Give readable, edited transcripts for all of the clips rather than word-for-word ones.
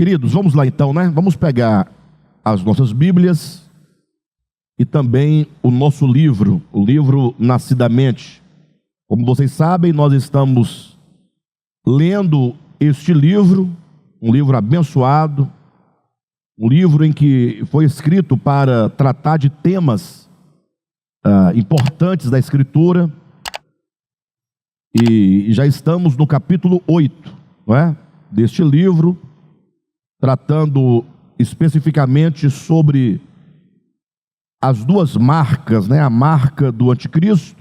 Queridos, vamos lá então, né? Vamos pegar as nossas Bíblias e também o nosso livro, o livro Nascidamente. Como vocês sabem, nós estamos lendo este livro, um livro abençoado, um livro em que foi escrito para tratar de temas importantes da Escritura, e já estamos no capítulo 8, não é? Deste livro, tratando especificamente sobre as duas marcas, né? A marca do anticristo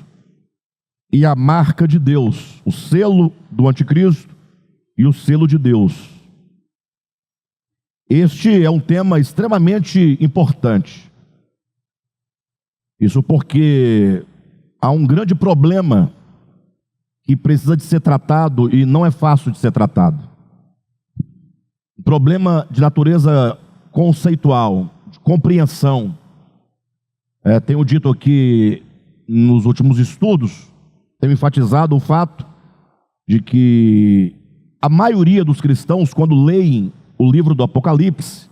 e a marca de Deus, o selo do anticristo e o selo de Deus. Este é um tema extremamente importante. Isso porque há um grande problema que precisa de ser tratado e não é fácil de ser tratado. Um problema de natureza conceitual, de compreensão. Tenho dito aqui nos últimos estudos, tenho enfatizado o fato de que a maioria dos cristãos, quando leem o livro do Apocalipse,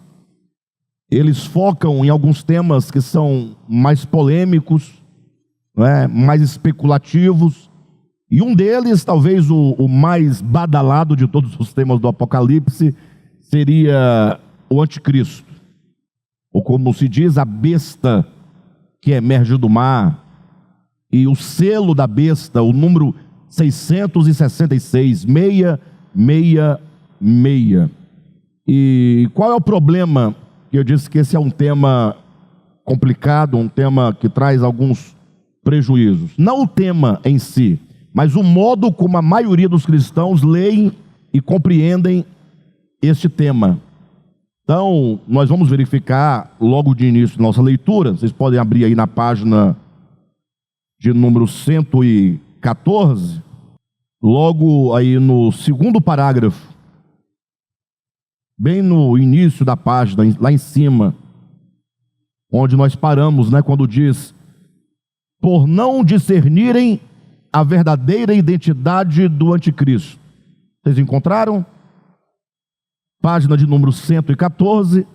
eles focam em alguns temas que são mais polêmicos, mais especulativos, e um deles, talvez o mais badalado de todos os temas do Apocalipse, seria o anticristo, ou como se diz, a besta que emerge do mar, e o selo da besta, o número 666, 666. E qual é o problema? Eu disse que esse é um tema complicado, um tema que traz alguns prejuízos. Não o tema em si, mas o modo como a maioria dos cristãos leem e compreendem este tema. Então, nós vamos verificar logo de início da nossa leitura. Vocês podem abrir aí na página de número 114, logo aí no segundo parágrafo, bem no início da página, lá em cima, onde nós paramos, quando diz: por não discernirem a verdadeira identidade do anticristo. Vocês encontraram? Página de número 114,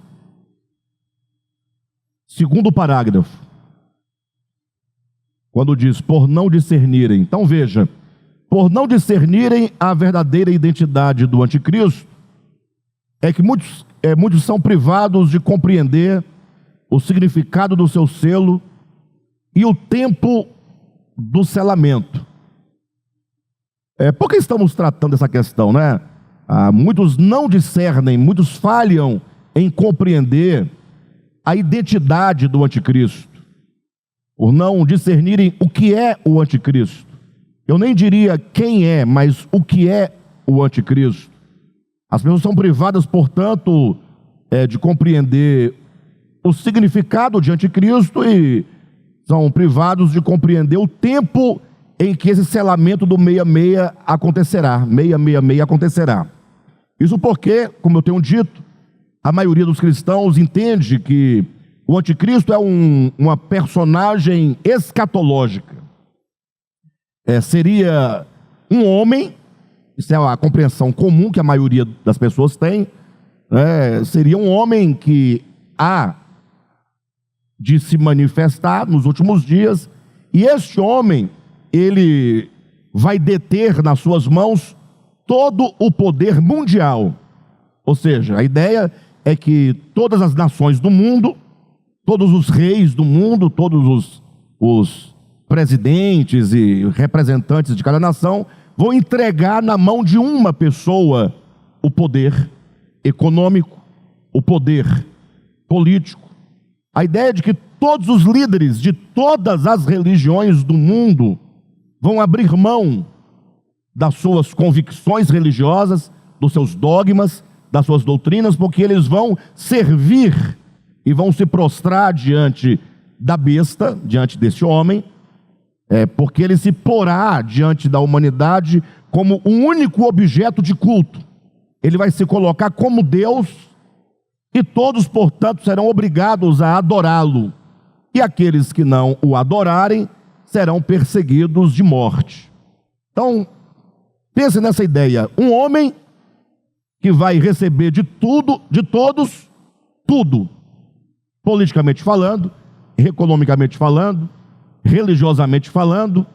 segundo parágrafo, quando diz por não discernirem. Então veja, por não discernirem a verdadeira identidade do anticristo, é que muitos são privados de compreender o significado do seu selo e o tempo do selamento. Por que estamos tratando essa questão, muitos não discernem, muitos falham em compreender a identidade do anticristo, por não discernirem o que é o anticristo. Eu nem diria quem é, mas o que é o anticristo. As pessoas são privadas, portanto, de compreender o significado de anticristo e são privados de compreender o tempo em que esse selamento do 66 acontecerá. 666 acontecerá. Isso porque, como eu tenho dito, a maioria dos cristãos entende que o anticristo é uma personagem escatológica. Seria um homem, isso é a compreensão comum que a maioria das pessoas tem, seria um homem que há de se manifestar nos últimos dias, e este homem, ele vai deter nas suas mãos todo o poder mundial. Ou seja, a ideia é que todas as nações do mundo, todos os reis do mundo, todos os presidentes e representantes de cada nação vão entregar na mão de uma pessoa o poder econômico, o poder político. A ideia é de que todos os líderes de todas as religiões do mundo vão abrir mão das suas convicções religiosas, dos seus dogmas, das suas doutrinas, porque eles vão servir e vão se prostrar diante da besta, diante desse homem, porque ele se porá diante da humanidade como um único objeto de culto. Ele vai se colocar como Deus e todos, portanto, serão obrigados a adorá-lo. E aqueles que não o adorarem serão perseguidos de morte. Então, pense nessa ideia. Um homem que vai receber de tudo, de todos, tudo, politicamente falando, economicamente falando, religiosamente falando.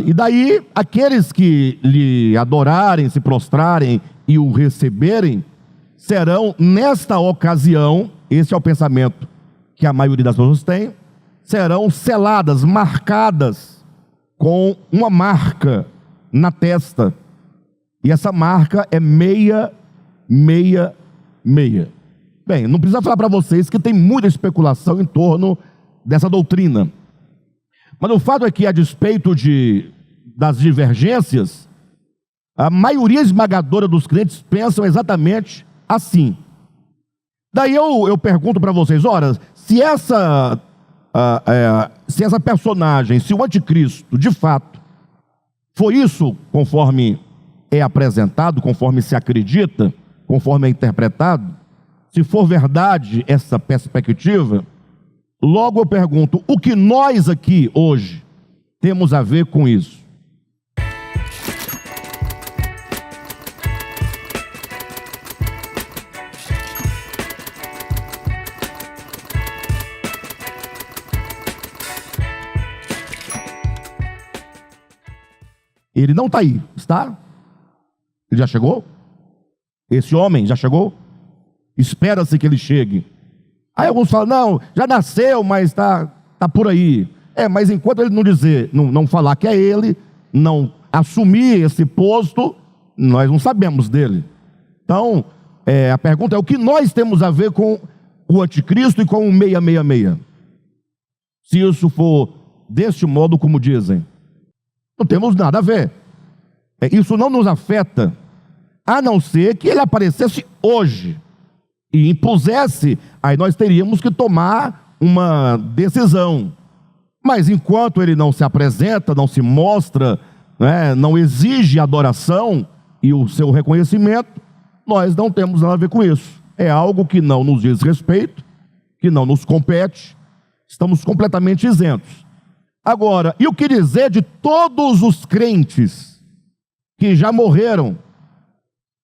E daí, aqueles que lhe adorarem, se prostrarem e o receberem, serão, nesta ocasião, esse é o pensamento que a maioria das pessoas tem, serão seladas, marcadas com uma marca na testa. E essa marca é 666. Bem, não precisa falar para vocês que tem muita especulação em torno dessa doutrina. Mas o fato é que, a despeito das divergências, a maioria esmagadora dos crentes pensam exatamente assim. Daí eu pergunto para vocês, ora, se essa personagem, se o anticristo, de fato, foi isso conforme é apresentado, conforme se acredita, conforme é interpretado, se for verdade essa perspectiva, logo eu pergunto, o que nós aqui hoje temos a ver com isso? Ele não está aí, está? Ele já chegou? Esse homem já chegou? Espera-se que ele chegue. Aí alguns falam, não, já nasceu, mas tá por aí. Mas enquanto ele não dizer, não falar que é ele, não assumir esse posto, nós não sabemos dele. Então, a pergunta é, o que nós temos a ver com o anticristo e com o 666? Se isso for deste modo como dizem, não temos nada a ver. Isso não nos afeta, a não ser que ele aparecesse hoje e impusesse, aí nós teríamos que tomar uma decisão. Mas enquanto ele não se apresenta, não se mostra, não exige adoração e o seu reconhecimento, nós não temos nada a ver com isso. É algo que não nos diz respeito, que não nos compete, estamos completamente isentos. Agora, e o que dizer de todos os crentes que já morreram?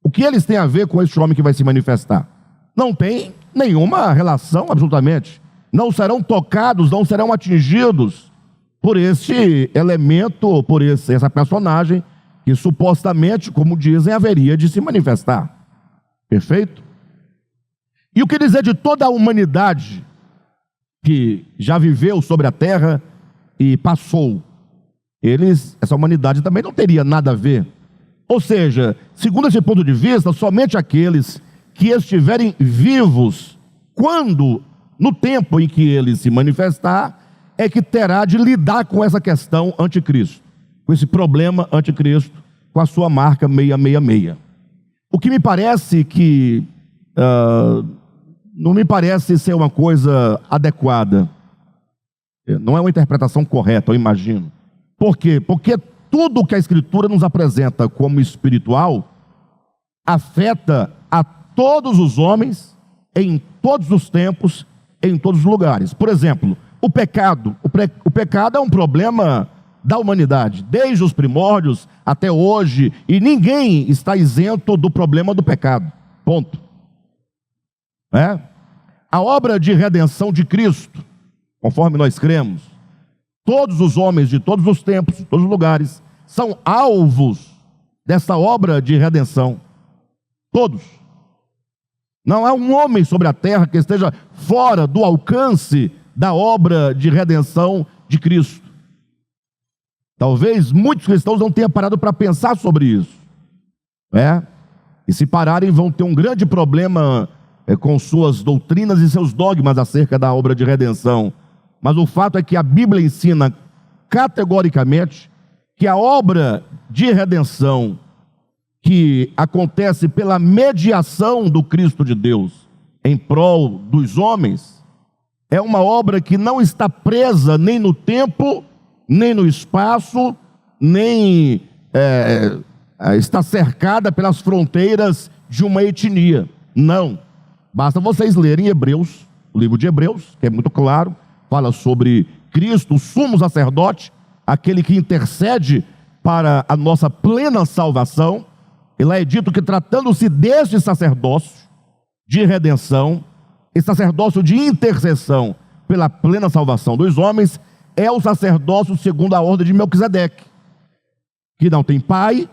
O que eles têm a ver com este homem que vai se manifestar? Não tem nenhuma relação, absolutamente. Não serão tocados, não serão atingidos por este elemento, por essa personagem que supostamente, como dizem, haveria de se manifestar. Perfeito? E o que dizer de toda a humanidade que já viveu sobre a terra e passou? Essa humanidade também não teria nada a ver. Ou seja, segundo esse ponto de vista, somente aqueles que estiverem vivos, no tempo em que ele se manifestar, é que terá de lidar com essa questão anticristo, com esse problema anticristo, com a sua marca 666. O que me parece que não me parece ser uma coisa adequada, não é uma interpretação correta, eu imagino. Por quê? Porque tudo que a Escritura nos apresenta como espiritual afeta a todos os homens, em todos os tempos, em todos os lugares. Por exemplo, o pecado. O pecado é um problema da humanidade, desde os primórdios até hoje, e ninguém está isento do problema do pecado. Ponto. A obra de redenção de Cristo, conforme nós cremos, todos os homens de todos os tempos, de todos os lugares, são alvos dessa obra de redenção. Todos. Não há um homem sobre a terra que esteja fora do alcance da obra de redenção de Cristo. Talvez muitos cristãos não tenham parado para pensar sobre isso. E se pararem, vão ter um grande problema com suas doutrinas e seus dogmas acerca da obra de redenção. Mas o fato é que a Bíblia ensina categoricamente que a obra de redenção que acontece pela mediação do Cristo de Deus em prol dos homens é uma obra que não está presa nem no tempo, nem no espaço, nem está cercada pelas fronteiras de uma etnia. Não. Basta vocês lerem Hebreus, o livro de Hebreus, que é muito claro, fala sobre Cristo, o sumo sacerdote, aquele que intercede para a nossa plena salvação. E lá é dito que, tratando-se deste sacerdócio de redenção, esse sacerdócio de intercessão pela plena salvação dos homens, é o sacerdócio segundo a ordem de Melquisedeque, que não tem pai,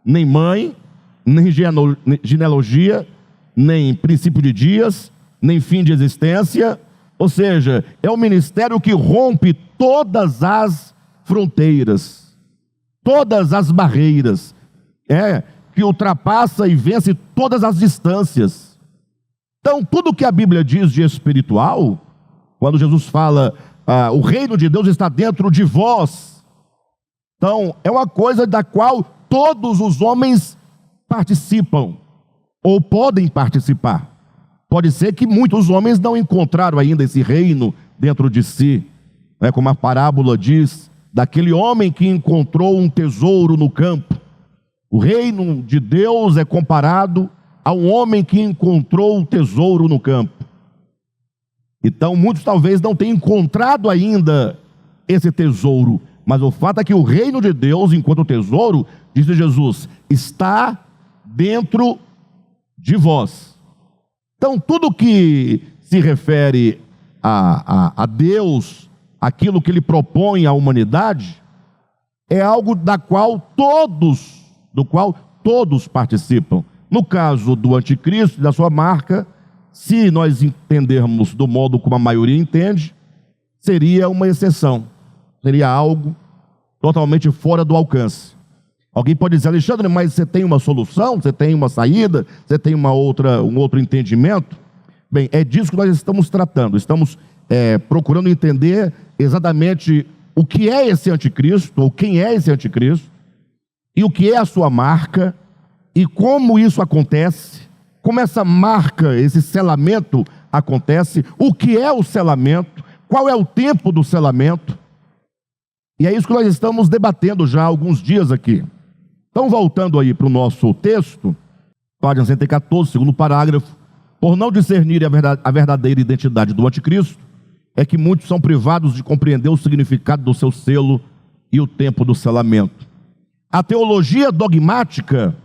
nem mãe, nem genealogia, nem princípio de dias, nem fim de existência. Ou seja, é um ministério que rompe todas as fronteiras, todas as barreiras, que ultrapassa e vence todas as distâncias. Então, tudo que a Bíblia diz de espiritual, quando Jesus fala, o reino de Deus está dentro de vós, então, é uma coisa da qual todos os homens participam, ou podem participar. Pode ser que muitos homens não encontraram ainda esse reino dentro de si, como a parábola diz, daquele homem que encontrou um tesouro no campo. O reino de Deus é comparado a um homem que encontrou um tesouro no campo. Então, muitos talvez não tenham encontrado ainda esse tesouro, mas o fato é que o reino de Deus, enquanto tesouro, disse Jesus, está dentro de vós. Então, tudo que se refere a Deus, aquilo que Ele propõe à humanidade, é algo do qual todos participam. No caso do anticristo e da sua marca, se nós entendermos do modo como a maioria entende, seria uma exceção, seria algo totalmente fora do alcance. Alguém pode dizer, Alexandre, mas você tem uma solução, você tem uma saída, você tem um outro entendimento? Bem, é disso que nós estamos tratando, estamos procurando entender exatamente o que é esse anticristo, ou quem é esse anticristo, e o que é a sua marca, e como isso acontece, como essa marca, esse selamento acontece, o que é o selamento, qual é o tempo do selamento, e é isso que nós estamos debatendo já há alguns dias aqui. Então, voltando aí para o nosso texto, página 114, segundo parágrafo, por não discernir a verdadeira identidade do anticristo, é que muitos são privados de compreender o significado do seu selo e o tempo do selamento. A teologia dogmática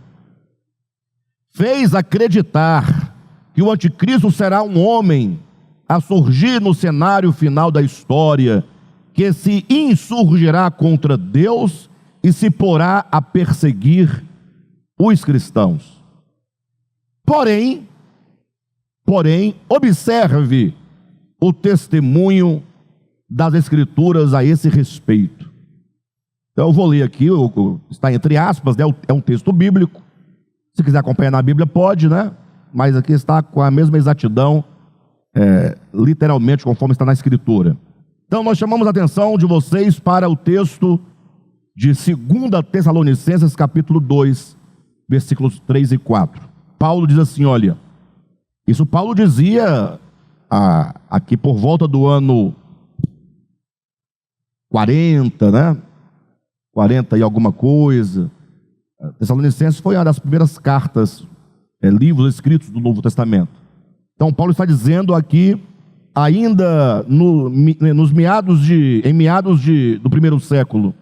fez acreditar que o anticristo será um homem a surgir no cenário final da história, que se insurgirá contra Deus e se porá a perseguir os cristãos. Porém, observe o testemunho das Escrituras a esse respeito. Então eu vou ler aqui, está entre aspas, é um texto bíblico. Se quiser acompanhar na Bíblia, pode, né? Mas aqui está com a mesma exatidão, literalmente, conforme está na Escritura. Então nós chamamos a atenção de vocês para o texto de 2 Tessalonicenses, capítulo 2, versículos 3 e 4. Paulo diz assim, olha, isso Paulo dizia aqui por volta do ano 40, né? 40 e alguma coisa. Tessalonicenses foi uma das primeiras cartas, livros escritos do Novo Testamento. Então Paulo está dizendo aqui, ainda em meados do primeiro século,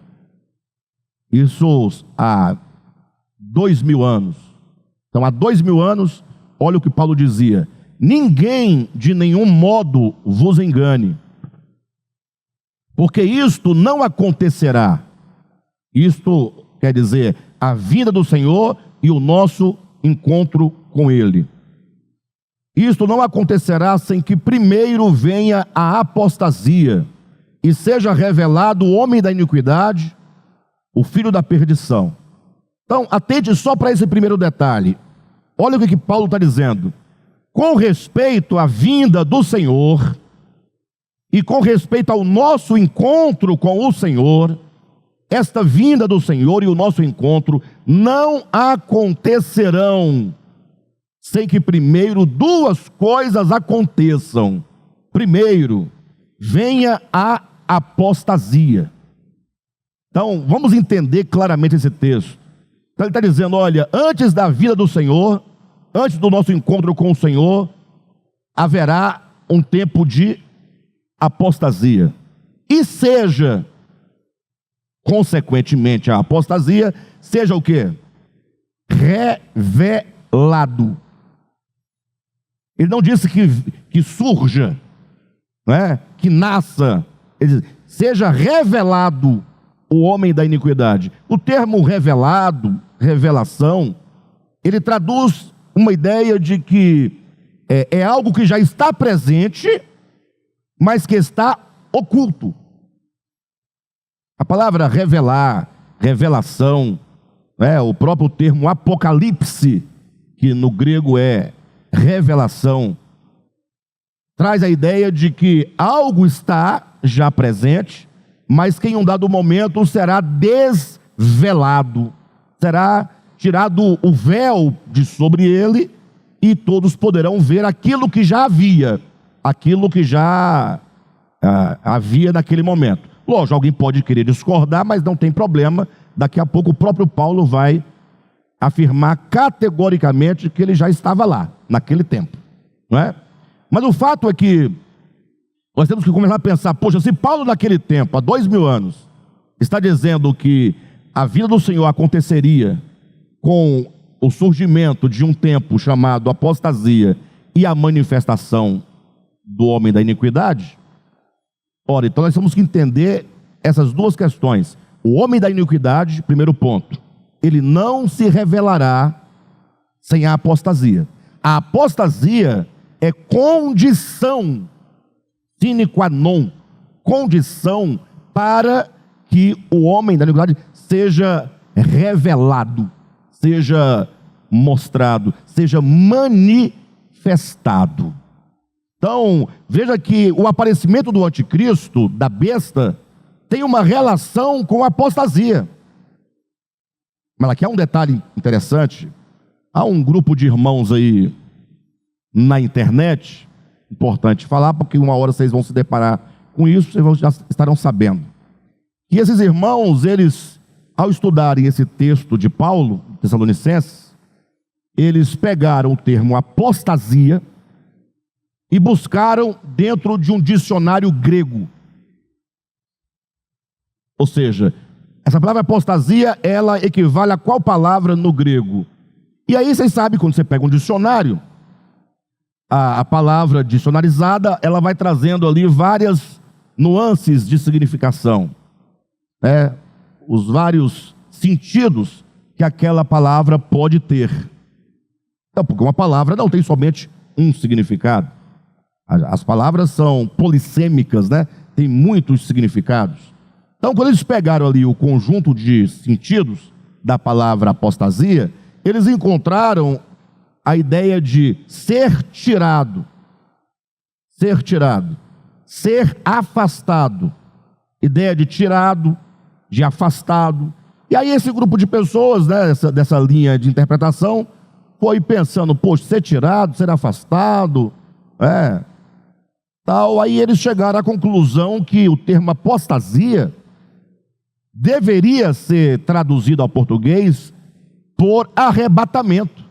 isso há 2000 anos. Então há 2000 anos, olha o que Paulo dizia: ninguém de nenhum modo vos engane, porque isto não acontecerá. Isto quer dizer a vinda do Senhor e o nosso encontro com Ele. Isto não acontecerá sem que primeiro venha a apostasia e seja revelado o homem da iniquidade, o filho da perdição. Então, atente só para esse primeiro detalhe. Olha o que Paulo está dizendo. Com respeito à vinda do Senhor e com respeito ao nosso encontro com o Senhor, esta vinda do Senhor e o nosso encontro não acontecerão sem que primeiro duas coisas aconteçam. Primeiro, venha a apostasia. Então, vamos entender claramente esse texto. Então, ele está dizendo, olha, antes da vinda do Senhor, antes do nosso encontro com o Senhor, haverá um tempo de apostasia. E seja, consequentemente, a apostasia, seja o quê? revelado. Ele não disse que surja, né? Que nasça. Ele diz, seja revelado o homem da iniquidade. O termo revelado, revelação, ele traduz uma ideia de que é algo que já está presente, mas que está oculto. A palavra revelar, revelação, o próprio termo apocalipse, que no grego é revelação, traz a ideia de que algo está já presente, mas que em um dado momento será desvelado, será tirado o véu de sobre ele, e todos poderão ver aquilo que já havia, aquilo que já havia naquele momento. Lógico, alguém pode querer discordar, mas não tem problema. Daqui a pouco o próprio Paulo vai afirmar categoricamente que ele já estava lá, naquele tempo, não é? Mas o fato é que nós temos que começar a pensar, poxa, se Paulo naquele tempo, há 2000 anos, está dizendo que a vinda do Senhor aconteceria com o surgimento de um tempo chamado apostasia e a manifestação do homem da iniquidade, ora, então nós temos que entender essas duas questões. O homem da iniquidade, primeiro ponto, ele não se revelará sem a apostasia. A apostasia é condição sine qua non, condição para que o homem da iniquidade seja revelado, seja mostrado, seja manifestado. Então, veja que o aparecimento do anticristo, da besta, tem uma relação com a apostasia. Mas aqui há um detalhe interessante. Há um grupo de irmãos aí na internet, importante falar, porque uma hora vocês vão se deparar com isso, vocês já estarão sabendo. E esses irmãos, eles, ao estudarem esse texto de Paulo, Tessalonicenses, eles pegaram o termo apostasia e buscaram dentro de um dicionário grego. Ou seja, essa palavra apostasia, ela equivale a qual palavra no grego? E aí vocês sabem, quando você pega um dicionário, a palavra dicionarizada, ela vai trazendo ali várias nuances de significação, os vários sentidos que aquela palavra pode ter. Então, porque uma palavra não tem somente um significado. As palavras são polissêmicas, tem muitos significados. Então, quando eles pegaram ali o conjunto de sentidos da palavra apostasia, eles encontraram a ideia de ser tirado, ser afastado, ideia de tirado, de afastado. E aí esse grupo de pessoas, dessa linha de interpretação, foi pensando, poxa, ser tirado, ser afastado, tal. Aí eles chegaram à conclusão que o termo apostasia deveria ser traduzido ao português por arrebatamento.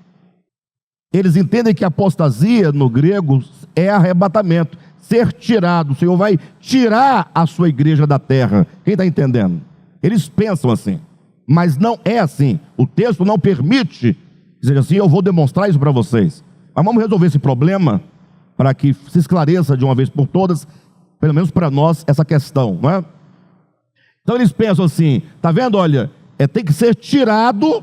Eles entendem que apostasia no grego é arrebatamento, ser tirado. O Senhor vai tirar a sua igreja da terra. Quem está entendendo? Eles pensam assim, mas não é assim. O texto não permite que seja assim. Eu vou demonstrar isso para vocês. Mas vamos resolver esse problema para que se esclareça de uma vez por todas, pelo menos para nós, essa questão, não é? Então eles pensam assim, tá vendo? Olha, tem que ser tirado,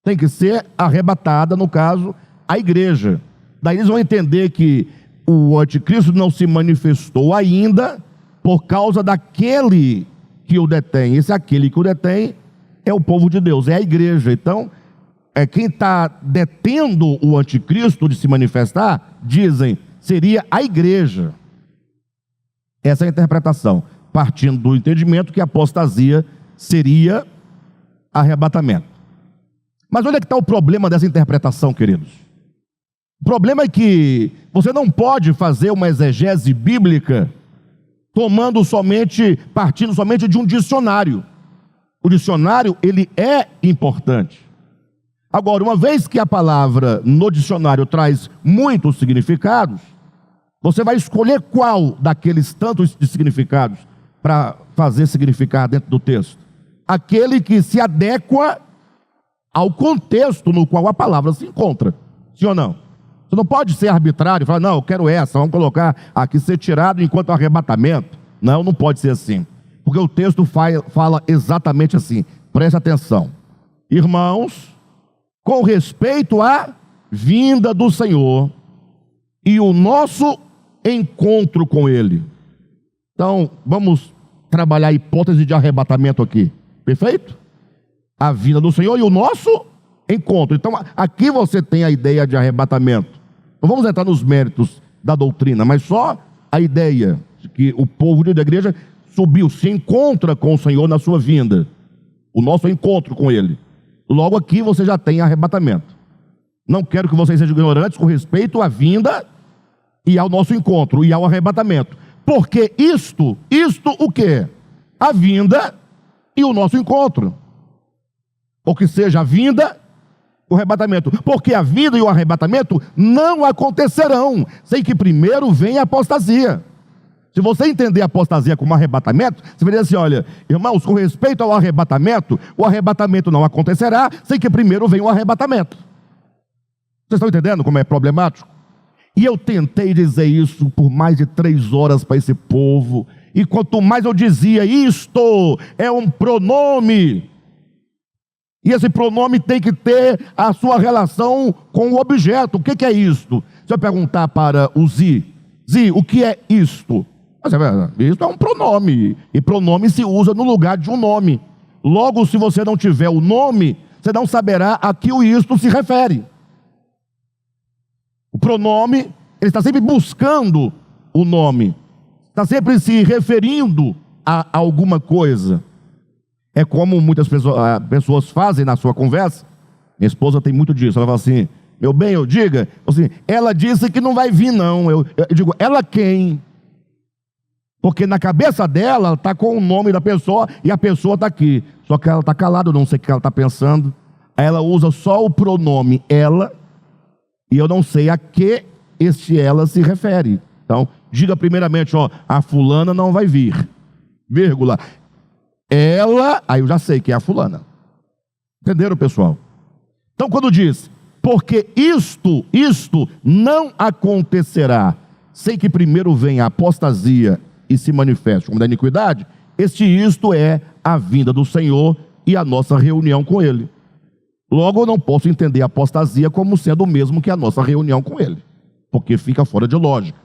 tem que ser arrebatada, no caso, a igreja. Daí eles vão entender que o anticristo não se manifestou ainda por causa daquele que o detém. Esse aquele que o detém é o povo de Deus, é a igreja. Então, quem está detendo o anticristo de se manifestar, dizem, seria a igreja. Essa é a interpretação, partindo do entendimento que a apostasia seria arrebatamento. Mas olha que está o problema dessa interpretação, queridos. O problema é que você não pode fazer uma exegese bíblica partindo somente de um dicionário. O dicionário, ele é importante. Agora, uma vez que a palavra no dicionário traz muitos significados, você vai escolher qual daqueles tantos de significados para fazer significar dentro do texto. Aquele que se adequa ao contexto no qual a palavra se encontra. Sim ou não? Você não pode ser arbitrário e falar, não, eu quero essa, vamos colocar aqui, ser tirado enquanto arrebatamento. Não, não pode ser assim. Porque o texto fala exatamente assim. Preste atenção. Irmãos, com respeito à vinda do Senhor e o nosso encontro com Ele. Então, vamos trabalhar a hipótese de arrebatamento aqui. Perfeito? A vinda do Senhor e o nosso encontro. Então, aqui você tem a ideia de arrebatamento. Não vamos entrar nos méritos da doutrina, mas só a ideia de que o povo da igreja subiu, se encontra com o Senhor na sua vinda. O nosso encontro com Ele. Logo aqui você já tem arrebatamento. Não quero que vocês sejam ignorantes com respeito à vinda e ao nosso encontro e ao arrebatamento. Porque isto o quê? A vinda e o nosso encontro. Ou que seja a vinda, o arrebatamento. Porque a vinda e o arrebatamento não acontecerão sem que primeiro venha a apostasia. Se você entender a apostasia como arrebatamento, você vai dizer assim, olha, irmãos, com respeito ao arrebatamento, o arrebatamento não acontecerá sem que primeiro venha o arrebatamento. Vocês estão entendendo como é problemático? E eu tentei dizer isso por mais de 3 horas para esse povo, e quanto mais eu dizia, isto é um pronome, e esse pronome tem que ter a sua relação com o objeto. O que é isto? Se eu perguntar para o Zi, o que é isto? Isto é um pronome, e pronome se usa no lugar de um nome. Logo, se você não tiver o nome, você não saberá a que o isto se refere. O pronome, ele está sempre buscando o nome, está sempre se referindo a alguma coisa. É como muitas pessoas fazem na sua conversa. Minha esposa tem muito disso. Ela fala assim, meu bem, eu diga, assim, ela disse que não vai vir não. Eu digo, ela quem? Porque na cabeça dela, ela está com o nome da pessoa e a pessoa está aqui. Só que ela está calada, eu não sei o que ela está pensando. Aí ela usa só o pronome ela, e eu não sei a que este ela se refere. Então, diga primeiramente, ó, a fulana não vai vir, vírgula. Ela, aí eu já sei que é a fulana. Entenderam, pessoal? Então, quando diz, porque isto não acontecerá sem que primeiro venha a apostasia e se manifeste como da iniquidade, isto é a vinda do Senhor e a nossa reunião com Ele. Logo, eu não posso entender a apostasia como sendo o mesmo que a nossa reunião com Ele, porque fica fora de lógica.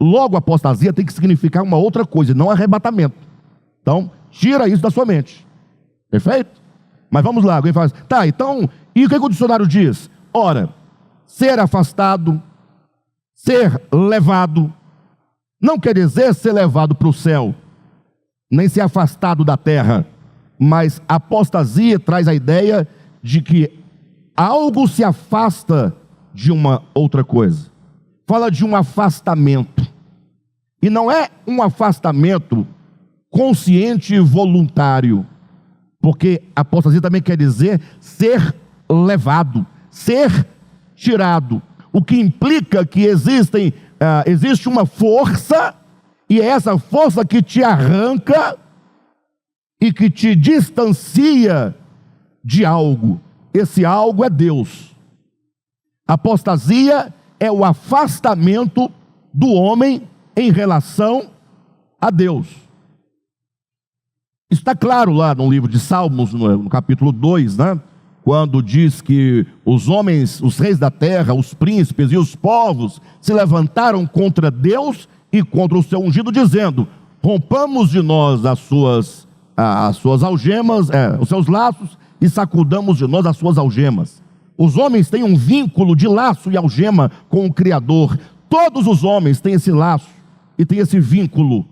Logo, a apostasia tem que significar uma outra coisa, não arrebatamento. Então, tira isso da sua mente. Perfeito? Mas vamos lá, alguém fala assim, tá, então, e o que o dicionário diz? Ora, ser afastado, ser levado, não quer dizer ser levado para o céu, nem ser afastado da terra, mas apostasia traz a ideia de que algo se afasta de uma outra coisa. Fala de um afastamento. E não é um afastamento consciente e voluntário, porque apostasia também quer dizer ser levado, ser tirado, o que implica que existe uma força, e é essa força que te arranca e que te distancia de algo. Esse algo é Deus. Apostasia é o afastamento do homem em relação a Deus. Está claro lá no livro de Salmos, no capítulo 2, né? Quando diz que os homens, os reis da terra, os príncipes e os povos se levantaram contra Deus e contra o seu ungido, dizendo, rompamos de nós as suas algemas, os seus laços, e sacudamos de nós as suas algemas. Os homens têm um vínculo de laço e algema com o Criador. Todos os homens têm esse laço e têm esse vínculo,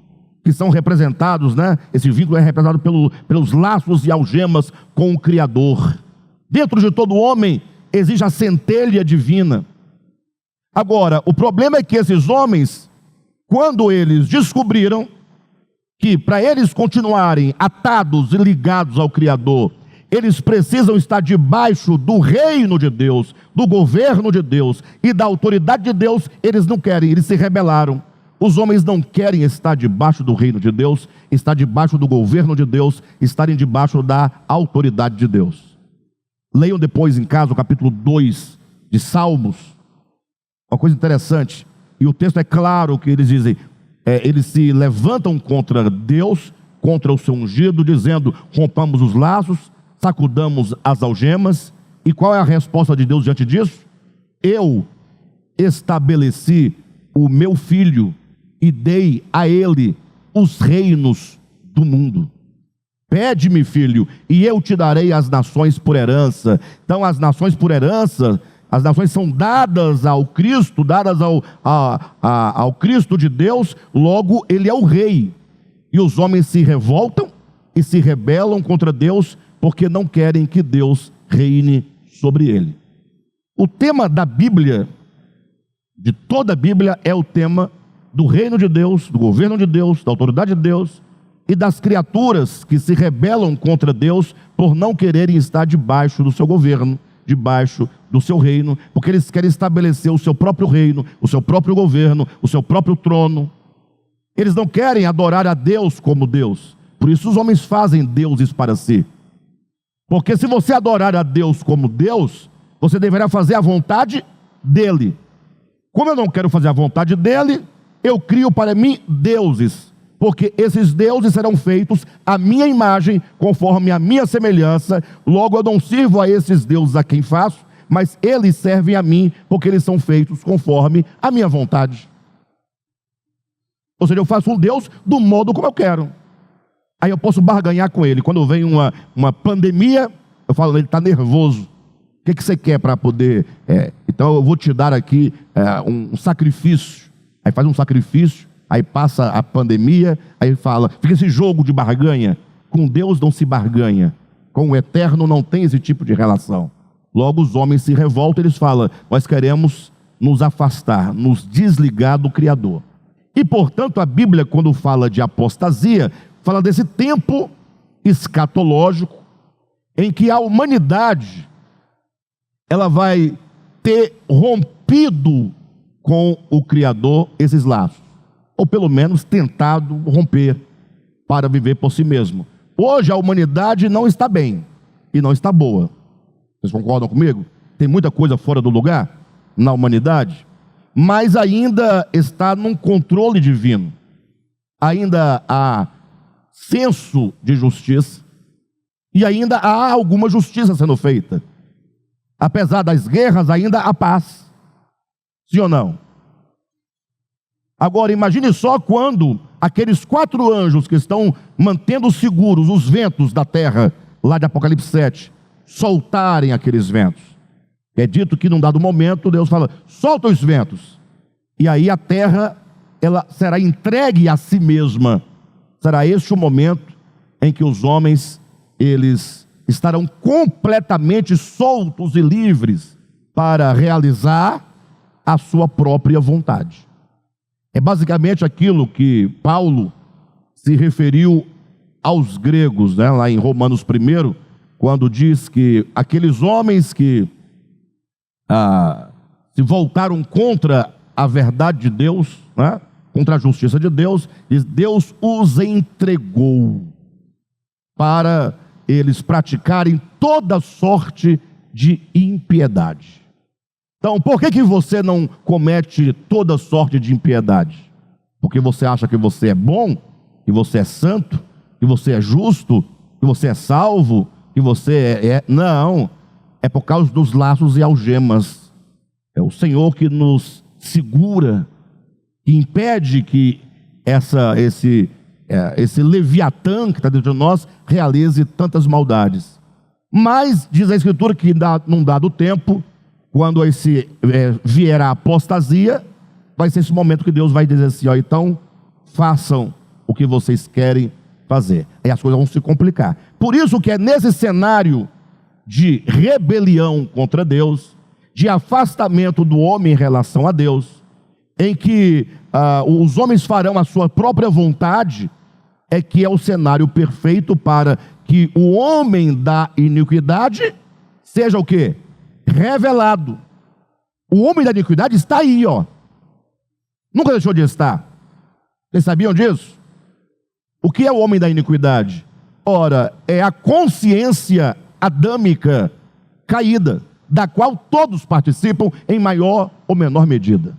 que são representados, né? Esse vínculo é representado pelos laços e algemas com o Criador. Dentro de todo homem existe a centelha divina. Agora, o problema é que esses homens, quando eles descobriram que para eles continuarem atados e ligados ao Criador, eles precisam estar debaixo do reino de Deus, do governo de Deus e da autoridade de Deus, eles não querem, eles se rebelaram. Os homens não querem estar debaixo do reino de Deus, estar debaixo do governo de Deus, estarem debaixo da autoridade de Deus. Leiam depois em casa o capítulo 2 de Salmos. Uma coisa interessante. E o texto é claro que eles dizem, eles se levantam contra Deus, contra o seu ungido, dizendo: rompamos os laços, sacudamos as algemas. E qual é a resposta de Deus diante disso? Eu estabeleci o meu filho e dei a ele os reinos do mundo. Pede-me, filho, e eu te darei as nações por herança. Então as nações por herança, as nações são dadas ao Cristo, dadas ao Cristo de Deus. Logo ele é o rei. E os homens se revoltam e se rebelam contra Deus, porque não querem que Deus reine sobre ele. O tema da Bíblia, de toda a Bíblia, é o tema do reino de Deus, do governo de Deus, da autoridade de Deus e das criaturas que se rebelam contra Deus por não quererem estar debaixo do seu governo, debaixo do seu reino, porque eles querem estabelecer o seu próprio reino, o seu próprio governo, o seu próprio trono. Eles não querem adorar a Deus como Deus. Por isso os homens fazem deuses para si. Porque se você adorar a Deus como Deus, você deverá fazer a vontade dele. Como eu não quero fazer a vontade dele, eu crio para mim deuses, porque esses deuses serão feitos à minha imagem, conforme a minha semelhança. Logo eu não sirvo a esses deuses a quem faço, mas eles servem a mim, porque eles são feitos conforme a minha vontade. Ou seja, eu faço um Deus do modo como eu quero. Aí eu posso barganhar com ele. Quando vem uma pandemia, eu falo: ele está nervoso. O que você quer para poder... então eu vou te dar aqui um sacrifício. Aí faz um sacrifício, aí passa a pandemia, aí fala, fica esse jogo de barganha. Com Deus não se barganha, com o eterno não tem esse tipo de relação. Logo os homens se revoltam, eles falam: nós queremos nos afastar, nos desligar do Criador. E portanto a Bíblia, quando fala de apostasia, fala desse tempo escatológico em que a humanidade ela vai ter rompido com o Criador esses laços, ou pelo menos tentado romper para viver por si mesmo. Hoje a humanidade não está bem e não está boa. Vocês concordam comigo? Tem muita coisa fora do lugar na humanidade, mas ainda está num controle divino. Ainda há senso de justiça e ainda há alguma justiça sendo feita. Apesar das guerras, ainda há paz. Sim ou não? Agora imagine só quando aqueles 4 anjos que estão mantendo seguros os ventos da terra, lá de Apocalipse 7, soltarem aqueles ventos. É dito que num dado momento Deus fala: solta os ventos. E aí a terra, ela será entregue a si mesma. Será este o momento em que os homens, eles estarão completamente soltos e livres para realizar a sua própria vontade. É basicamente aquilo que Paulo se referiu aos gregos, né, lá em Romanos 1, quando diz que aqueles homens que se voltaram contra a verdade de Deus, né, contra a justiça de Deus, Deus os entregou para eles praticarem toda sorte de impiedade. Então, por que você não comete toda sorte de impiedade? Porque você acha que você é bom, que você é santo, que você é justo, que você é salvo, que você Não, é por causa dos laços e algemas. É o Senhor que nos segura, que impede que esse Leviatã que está dentro de nós realize tantas maldades. Mas diz a Escritura que num dado tempo, quando vier a apostasia, vai ser esse momento que Deus vai dizer assim: então façam o que vocês querem fazer. Aí as coisas vão se complicar. Por isso que é nesse cenário de rebelião contra Deus, de afastamento do homem em relação a Deus, em que os homens farão a sua própria vontade, é que é o cenário perfeito para que o homem da iniquidade seja o quê? Revelado. O homem da iniquidade está aí, ó. Nunca deixou de estar. Vocês sabiam disso? O que é o homem da iniquidade? Ora, é a consciência adâmica caída, da qual todos participam em maior ou menor medida.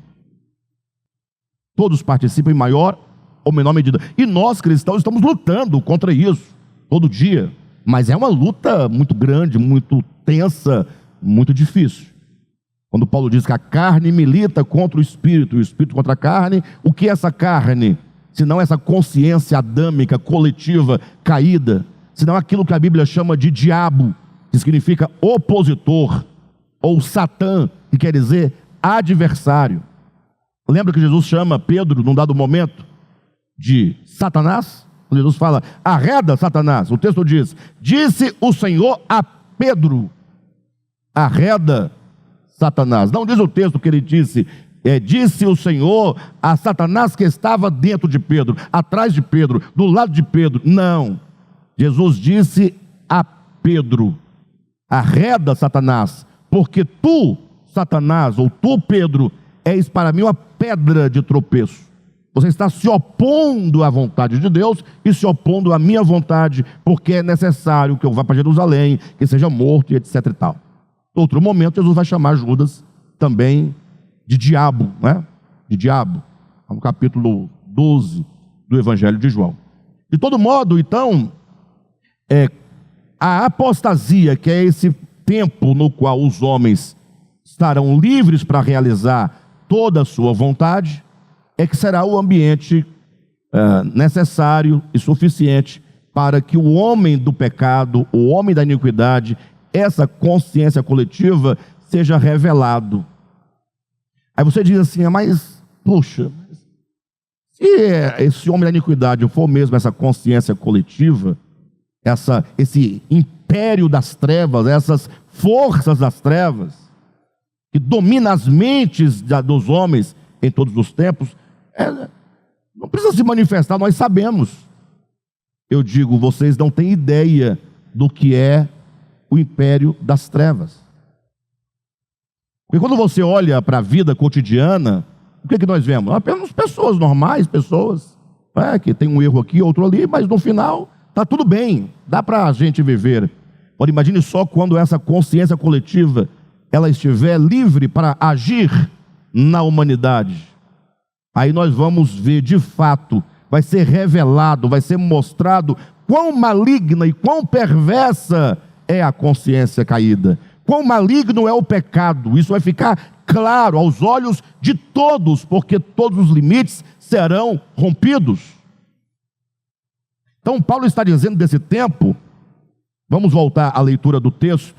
Todos participam em maior ou menor medida. E nós, cristãos, estamos lutando contra isso, todo dia. Mas é uma luta muito grande, muito tensa, muito difícil. Quando Paulo diz que a carne milita contra o espírito contra a carne, o que é essa carne? Senão essa consciência adâmica, coletiva, caída. Senão aquilo que a Bíblia chama de diabo, que significa opositor, ou Satã, que quer dizer adversário. Lembra que Jesus chama Pedro, num dado momento, de Satanás? Quando Jesus fala, arreda Satanás, o texto diz, disse o Senhor a Pedro, arreda Satanás. Não diz o texto que ele disse, disse o Senhor a Satanás que estava dentro de Pedro, atrás de Pedro, do lado de Pedro. Não, Jesus disse a Pedro, arreda Satanás, porque tu, Satanás, ou tu, Pedro, és para mim uma pedra de tropeço. Você está se opondo à vontade de Deus e se opondo à minha vontade, porque é necessário que eu vá para Jerusalém, que seja morto e etc e tal. Outro momento, Jesus vai chamar Judas também de diabo, né? De diabo, no capítulo 12 do Evangelho de João. De todo modo, então, a apostasia, que é esse tempo no qual os homens estarão livres para realizar toda a sua vontade, é que será o ambiente necessário e suficiente para que o homem do pecado, o homem da iniquidade, essa consciência coletiva seja revelado. Aí você diz assim, mas, puxa, se esse homem da iniquidade for mesmo essa consciência coletiva, esse império das trevas, essas forças das trevas, que domina as mentes dos homens em todos os tempos, não precisa se manifestar, nós sabemos. Eu digo, vocês não têm ideia do que é o império das trevas. Porque quando você olha para a vida cotidiana, o que é que nós vemos? Apenas pessoas normais, pessoas que tem um erro aqui, outro ali, mas no final está tudo bem, dá para a gente viver. Agora imagine só quando essa consciência coletiva ela estiver livre para agir na humanidade. Aí nós vamos ver de fato, vai ser revelado, vai ser mostrado quão maligna e quão perversa é a consciência caída, quão maligno é o pecado. Isso vai ficar claro aos olhos de todos, porque todos os limites serão rompidos. Então Paulo está dizendo desse tempo, vamos voltar à leitura do texto,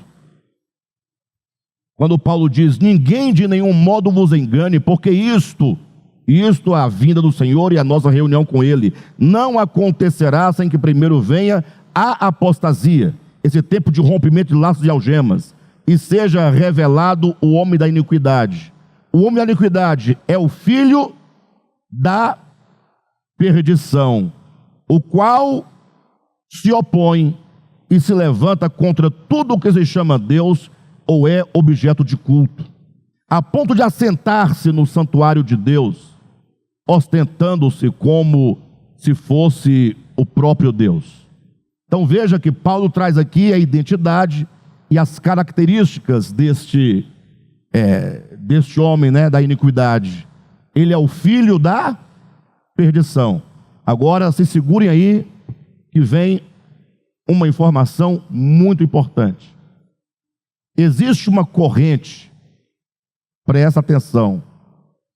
quando Paulo diz, ninguém de nenhum modo vos engane, porque isto a vinda do Senhor e a nossa reunião com Ele, não acontecerá sem que primeiro venha a apostasia, esse tempo de rompimento de laços e algemas, e seja revelado o homem da iniquidade. O homem da iniquidade é o filho da perdição, o qual se opõe e se levanta contra tudo o que se chama Deus ou é objeto de culto, a ponto de assentar-se no santuário de Deus, ostentando-se como se fosse o próprio Deus. Então veja que Paulo traz aqui a identidade e as características deste homem, da iniquidade. Ele é o filho da perdição. Agora se segurem aí que vem uma informação muito importante. Existe uma corrente, presta atenção,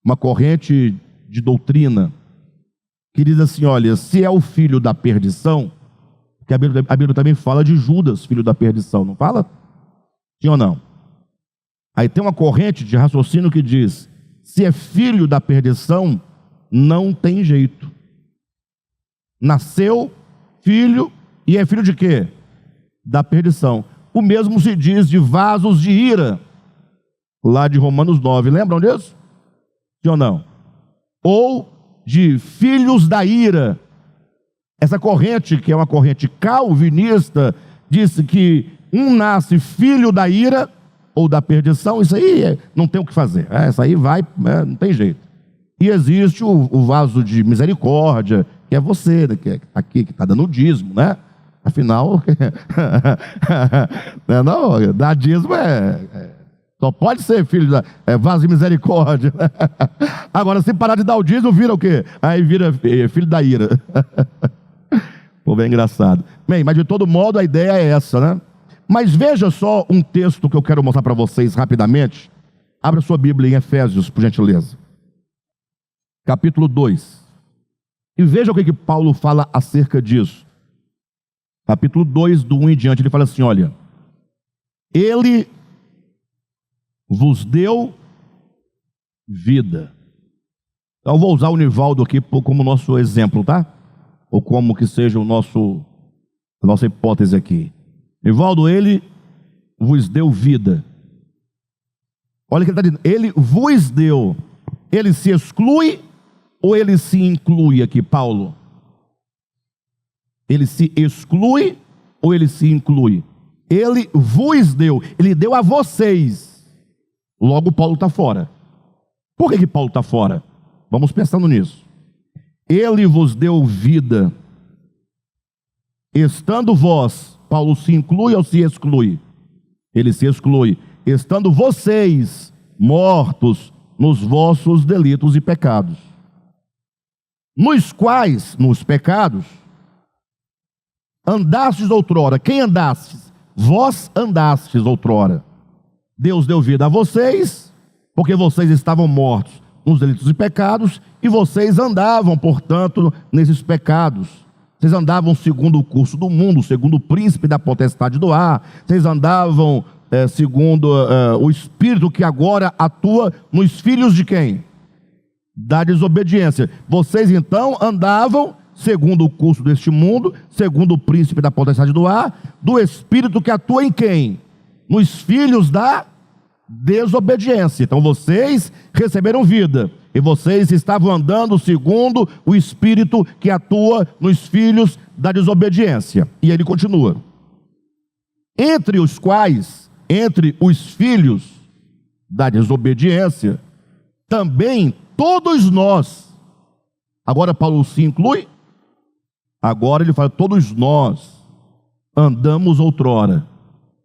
uma corrente de doutrina, que diz assim, olha, se é o filho da perdição, que a Bíblia também fala de Judas, filho da perdição, não fala? Sim ou não? Aí tem uma corrente de raciocínio que diz, se é filho da perdição, não tem jeito. Nasceu filho, e é filho de quê? Da perdição. O mesmo se diz de vasos de ira, lá de Romanos 9, lembram disso? Sim ou não? Ou de filhos da ira. Essa corrente, que é uma corrente calvinista, disse que um nasce filho da ira ou da perdição, isso aí não tem o que fazer, isso aí vai, não tem jeito. E existe o vaso de misericórdia, que é você, que é aqui, que está dando o dízimo, Afinal, não, dar dízimo só pode ser filho vaso de misericórdia. Agora, se parar de dar o dízimo, vira o quê? Aí vira filho da ira. Pô, bem engraçado. Bem, mas de todo modo a ideia é essa, né? Mas veja só um texto que eu quero mostrar para vocês rapidamente. Abra sua Bíblia em Efésios, por gentileza. Capítulo 2. E veja o que Paulo fala acerca disso. Capítulo 2, do 1 em diante, ele fala assim, olha: Ele vos deu vida. Então eu vou usar o Nivaldo aqui como nosso exemplo, tá? Ou como que seja a nossa hipótese aqui. Nivaldo, ele vos deu vida. Olha o que ele está dizendo. Ele vos deu. Ele se exclui ou ele se inclui aqui, Paulo? Ele se exclui ou ele se inclui? Ele vos deu. Ele deu a vocês. Logo Paulo está fora. Por que Paulo está fora? Vamos pensando nisso. Ele vos deu vida. Estando vós, Paulo se inclui ou se exclui? Ele se exclui. Estando vocês mortos nos vossos delitos e pecados, nos quais, nos pecados, andastes outrora. Quem andastes? Vós andastes outrora. Deus deu vida a vocês, porque vocês estavam mortos nos delitos e pecados, e vocês andavam, portanto, nesses pecados. Vocês andavam segundo o curso do mundo, segundo o príncipe da potestade do ar. Vocês andavam segundo o espírito que agora atua nos filhos de quem? Da desobediência. Vocês então andavam segundo o curso deste mundo, segundo o príncipe da potestade do ar, do espírito que atua em quem? Nos filhos da desobediência. Então vocês receberam vida, e vocês estavam andando segundo o espírito que atua nos filhos da desobediência. E ele continua: entre os quais, entre os filhos da desobediência, também todos nós. Agora Paulo se inclui. Agora ele fala: todos nós andamos outrora.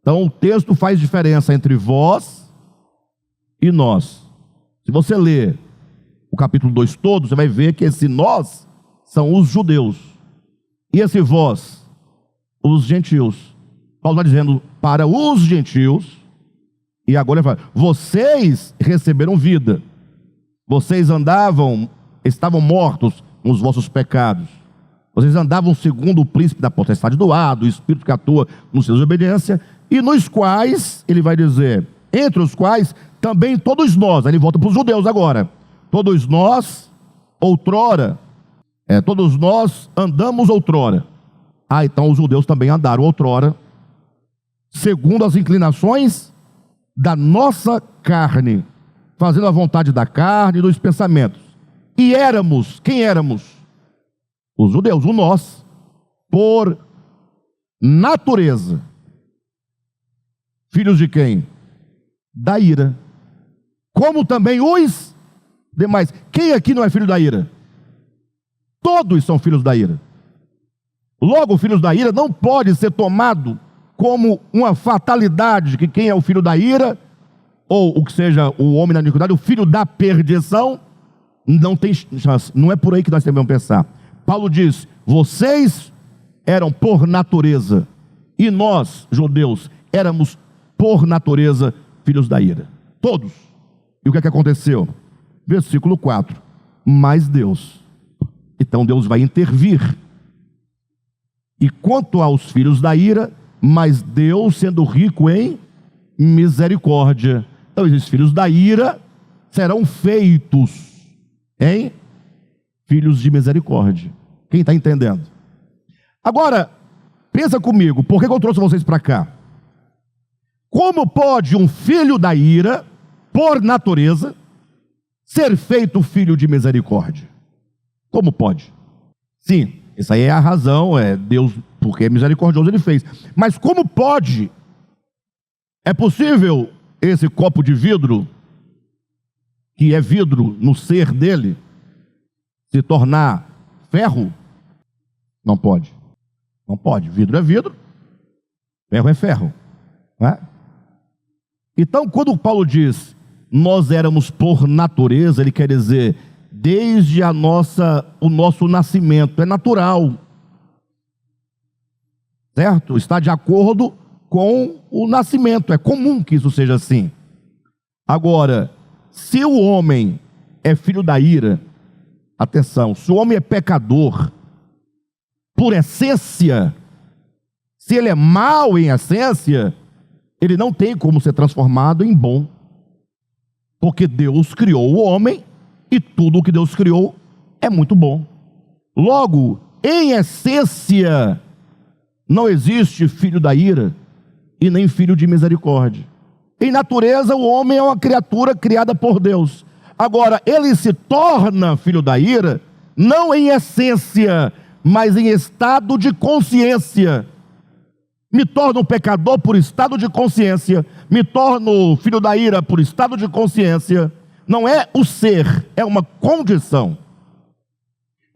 Então o texto faz diferença entre vós e nós. Se você ler o capítulo 2 todo, você vai ver que esse nós são os judeus, e esse vós, os gentios. Paulo está dizendo para os gentios, e agora ele fala: vocês receberam vida, vocês estavam mortos nos vossos pecados, vocês andavam segundo o príncipe da potestade do ar, do espírito que atua nos seus obediência, e nos quais, ele vai dizer, entre os quais também todos nós. Aí ele volta para os judeus agora. Todos nós, outrora, todos nós andamos outrora. Então os judeus também andaram outrora, segundo as inclinações da nossa carne, fazendo a vontade da carne e dos pensamentos. E éramos, quem éramos? Os judeus, o nós, por natureza, filhos de quem? Da ira. Como também os demais. Quem aqui não é filho da ira? Todos são filhos da ira. Logo, filhos da ira não pode ser tomado como uma fatalidade, que quem é o filho da ira, ou o que seja o homem da iniquidade, o filho da perdição, não tem chance. Não é por aí que nós devemos pensar. Paulo diz: vocês eram por natureza, e nós, judeus, éramos por natureza filhos da ira. Todos. E o que aconteceu? Versículo 4. Mas Deus. Então Deus vai intervir. E quanto aos filhos da ira, mas Deus, sendo rico em misericórdia. Então esses filhos da ira serão feitos em filhos de misericórdia. Quem está entendendo? Agora, pensa comigo, por que eu trouxe vocês para cá? Como pode um filho da ira, por natureza, ser feito filho de misericórdia? Como pode? Sim, essa aí é a razão, Deus, porque é misericordioso, ele fez. Mas como pode? É possível esse copo de vidro, que é vidro no ser dele, se tornar ferro? Não pode. Não pode. Vidro é vidro, ferro é ferro. Não é? Então, quando Paulo diz, nós éramos por natureza, ele quer dizer, desde o nosso nascimento, é natural. Certo? Está de acordo com o nascimento, é comum que isso seja assim. Agora, se o homem é filho da ira, atenção, se o homem é pecador, por essência, se ele é mau em essência, ele não tem como ser transformado em bom. Porque Deus criou o homem e tudo o que Deus criou é muito bom. Logo, em essência, não existe filho da ira e nem filho de misericórdia. Em natureza, o homem é uma criatura criada por Deus. Agora, ele se torna filho da ira, não em essência, mas em estado de consciência. Me torno um pecador por estado de consciência, me torno filho da ira por estado de consciência. Não é o ser, é uma condição.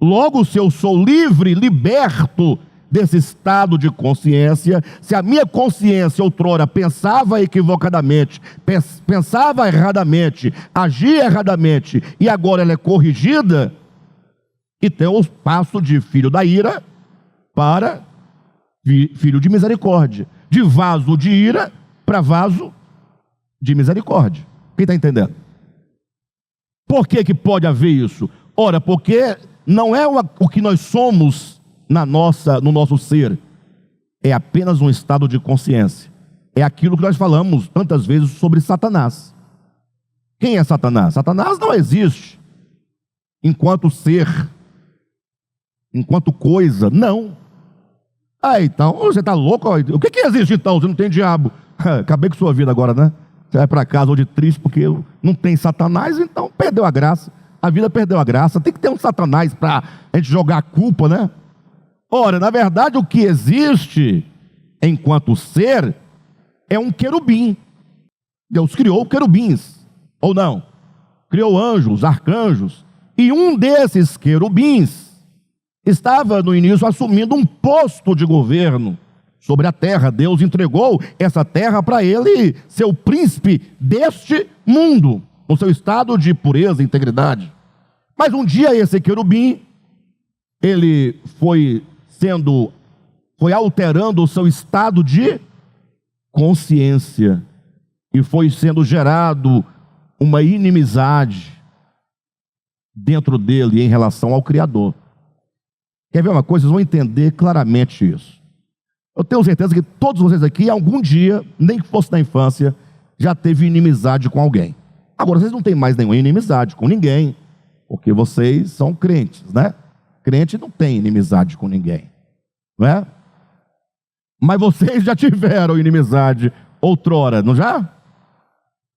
Logo, se eu sou livre, liberto desse estado de consciência, se a minha consciência outrora pensava equivocadamente, pensava erradamente, agia erradamente, e agora ela é corrigida, então eu passo de filho da ira para filho de misericórdia, de vaso de ira para vaso de misericórdia. Quem está entendendo? Por que pode haver isso? Ora, porque não é o que nós somos no nosso ser, é apenas um estado de consciência. É aquilo que nós falamos tantas vezes sobre Satanás. Quem é Satanás? Satanás não existe enquanto ser, enquanto coisa, não. Então, você está louco? O que existe então? Você não tem diabo. Acabei com sua vida agora, né? Você vai para casa hoje triste porque não tem Satanás, então perdeu a graça. A vida perdeu a graça. Tem que ter um Satanás para a gente jogar a culpa, né? Ora, na verdade, o que existe enquanto ser é um querubim. Deus criou querubins, ou não? Criou anjos, arcanjos. E um desses querubins estava no início assumindo um posto de governo sobre a terra. Deus entregou essa terra para ele ser o príncipe deste mundo, no seu estado de pureza e integridade. Mas um dia esse querubim, ele foi alterando o seu estado de consciência e foi sendo gerado uma inimizade dentro dele em relação ao Criador. Quer ver uma coisa? Vocês vão entender claramente isso. Eu tenho certeza que todos vocês aqui, algum dia, nem que fosse na infância, já teve inimizade com alguém. Agora, vocês não têm mais nenhuma inimizade com ninguém, porque vocês são crentes, né? Crente não tem inimizade com ninguém, não é? Mas vocês já tiveram inimizade outrora, não já?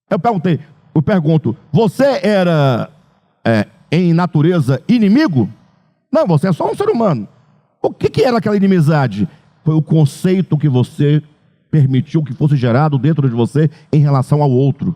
Eu pergunto, você era em natureza inimigo? Não, você é só um ser humano. O que era aquela inimizade? Foi o conceito que você permitiu que fosse gerado dentro de você em relação ao outro.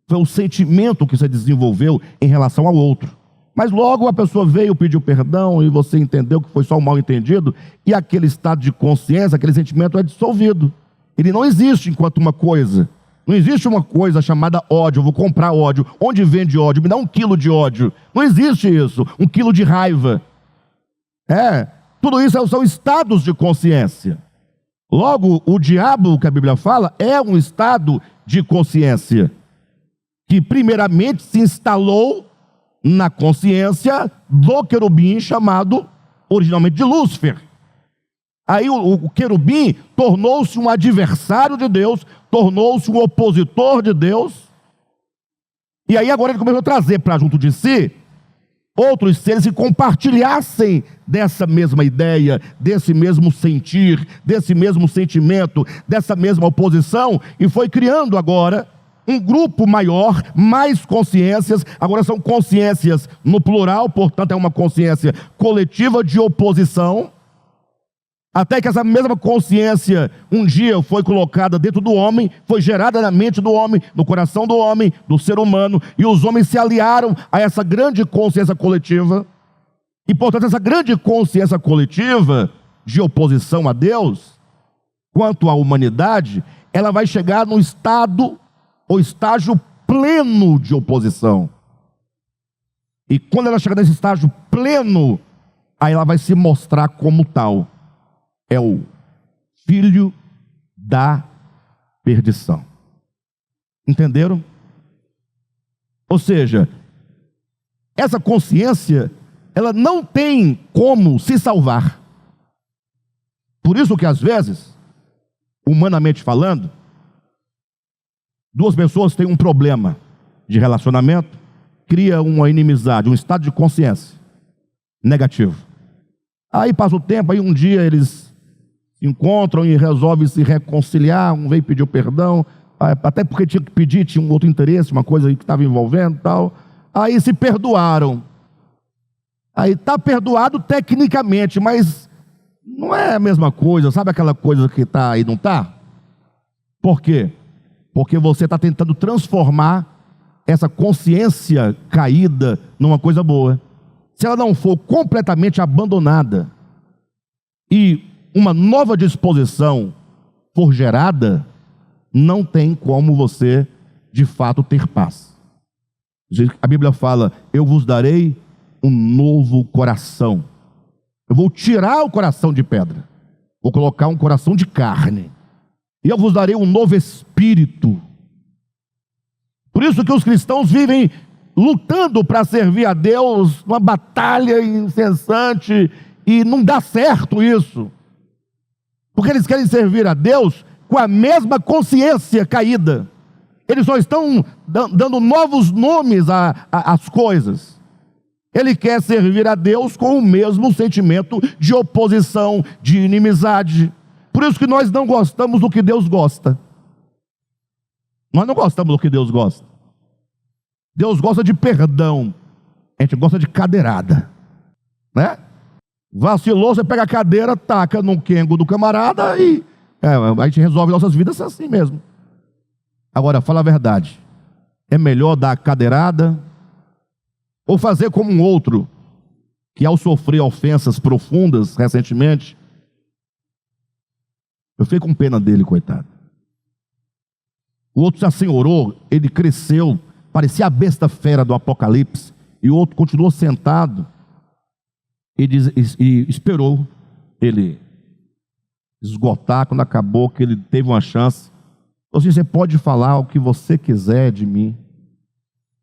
Foi o sentimento que você desenvolveu em relação ao outro. Mas logo a pessoa veio, pediu perdão e você entendeu que foi só um mal entendido e aquele estado de consciência, aquele sentimento é dissolvido. Ele não existe enquanto uma coisa. Não existe uma coisa chamada ódio. Eu vou comprar ódio. Onde vende ódio? Me dá 1 quilo de ódio. Não existe isso. 1 quilo de raiva. Tudo isso são estados de consciência. Logo, o diabo, que a Bíblia fala, é um estado de consciência que primeiramente se instalou na consciência do querubim chamado originalmente de Lúcifer. Aí o querubim tornou-se um adversário de Deus, tornou-se um opositor de Deus, e aí agora ele começou a trazer para junto de si outros seres que compartilhassem dessa mesma ideia, desse mesmo sentir, desse mesmo sentimento, dessa mesma oposição, e foi criando agora um grupo maior, mais consciências. Agora são consciências no plural, portanto é uma consciência coletiva de oposição, até que essa mesma consciência um dia foi colocada dentro do homem, foi gerada na mente do homem, no coração do homem, do ser humano, e os homens se aliaram a essa grande consciência coletiva. E portanto essa grande consciência coletiva de oposição a Deus, quanto à humanidade, ela vai chegar no estado ou estágio pleno de oposição. E quando ela chegar nesse estágio pleno, aí ela vai se mostrar como tal. É o filho da perdição. Entenderam? Ou seja, essa consciência, ela não tem como se salvar. Por isso que às vezes, humanamente falando, duas pessoas têm um problema de relacionamento, cria uma inimizade, um estado de consciência negativo. Aí passa o tempo, aí um dia eles se encontram e resolvem se reconciliar, um veio pedir o perdão, até porque tinha que pedir, tinha um outro interesse, uma coisa aí que estava envolvendo e tal. Aí se perdoaram. Aí está perdoado tecnicamente, mas não é a mesma coisa, sabe aquela coisa que está aí, não está? Por quê? Porque você está tentando transformar essa consciência caída numa coisa boa. Se ela não for completamente abandonada e uma nova disposição for gerada, não tem como você de fato ter paz. A Bíblia fala: eu vos darei um novo coração. Eu vou tirar o coração de pedra, vou colocar um coração de carne, e eu vos darei um novo espírito. Por isso que os cristãos vivem lutando para servir a Deus, uma batalha incessante, e não dá certo isso, porque eles querem servir a Deus com a mesma consciência caída. Eles só estão dando novos nomes às coisas. Ele quer servir a Deus com o mesmo sentimento de oposição, de inimizade. Por isso que nós não gostamos do que Deus gosta. Nós não gostamos do que Deus gosta. Deus gosta de perdão. A gente gosta de cadeirada, né? Vacilou, você pega a cadeira, taca no quengo do camarada e a gente resolve nossas vidas assim mesmo. Agora, fala a verdade. É melhor dar a cadeirada ou fazer como um outro que, ao sofrer ofensas profundas recentemente, eu fiquei com pena dele, coitado. O outro se assenhorou, ele cresceu, parecia a besta fera do Apocalipse, e o outro continuou sentado e esperou ele esgotar. Quando acabou, que ele teve uma chance, assim: você pode falar o que você quiser de mim,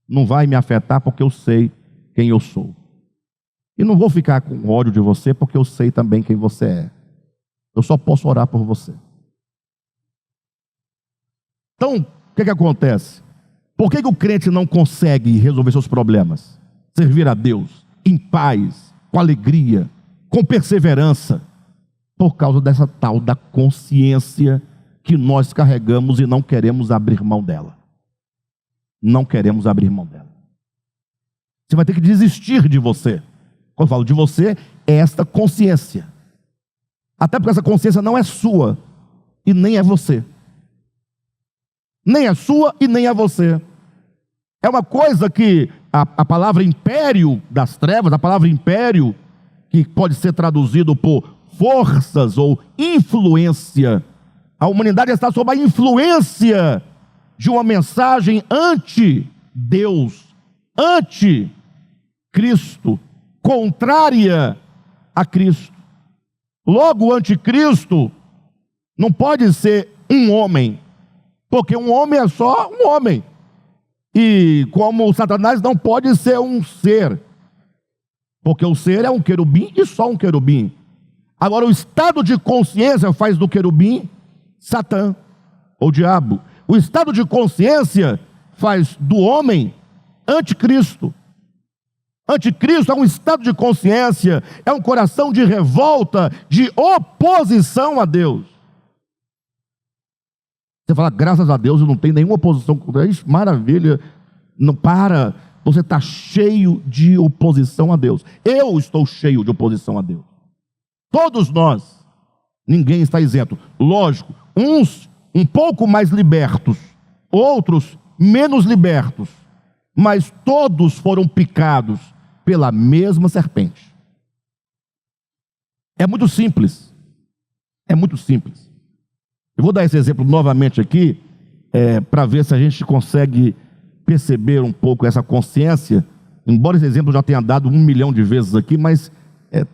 não vai me afetar, porque eu sei quem eu sou, e não vou ficar com ódio de você, porque eu sei também quem você é. Eu só posso orar por você. Então, o que acontece? Por que o crente não consegue resolver seus problemas? Servir a Deus em paz, com alegria, com perseverança? Por causa dessa tal da consciência que nós carregamos e não queremos abrir mão dela. Não queremos abrir mão dela. Você vai ter que desistir de você. Quando eu falo de você, é esta consciência. Até porque essa consciência não é sua e nem é você. Nem é sua e nem é você. É uma coisa que a palavra império das trevas, a palavra império, que pode ser traduzido por forças ou influência. A humanidade está sob a influência de uma mensagem anti-Deus, anti-Cristo, contrária a Cristo. Logo, o anticristo não pode ser um homem, porque um homem é só um homem. E como Satanás não pode ser um ser, porque o ser é um querubim e só um querubim. Agora, o estado de consciência faz do querubim Satã, ou diabo. O estado de consciência faz do homem anticristo. Anticristo é um estado de consciência, é um coração de revolta, de oposição a Deus. Você fala: graças a Deus eu não tenho nenhuma oposição contra isso, maravilha. Não para, você está cheio de oposição a Deus. Eu estou cheio de oposição a Deus. Todos nós, ninguém está isento. Lógico, uns um pouco mais libertos, outros menos libertos, mas todos foram picados pela mesma serpente. É muito simples. É muito simples. Eu vou dar esse exemplo novamente aqui, para ver se a gente consegue perceber um pouco essa consciência, embora esse exemplo já tenha dado 1 milhão de vezes aqui, mas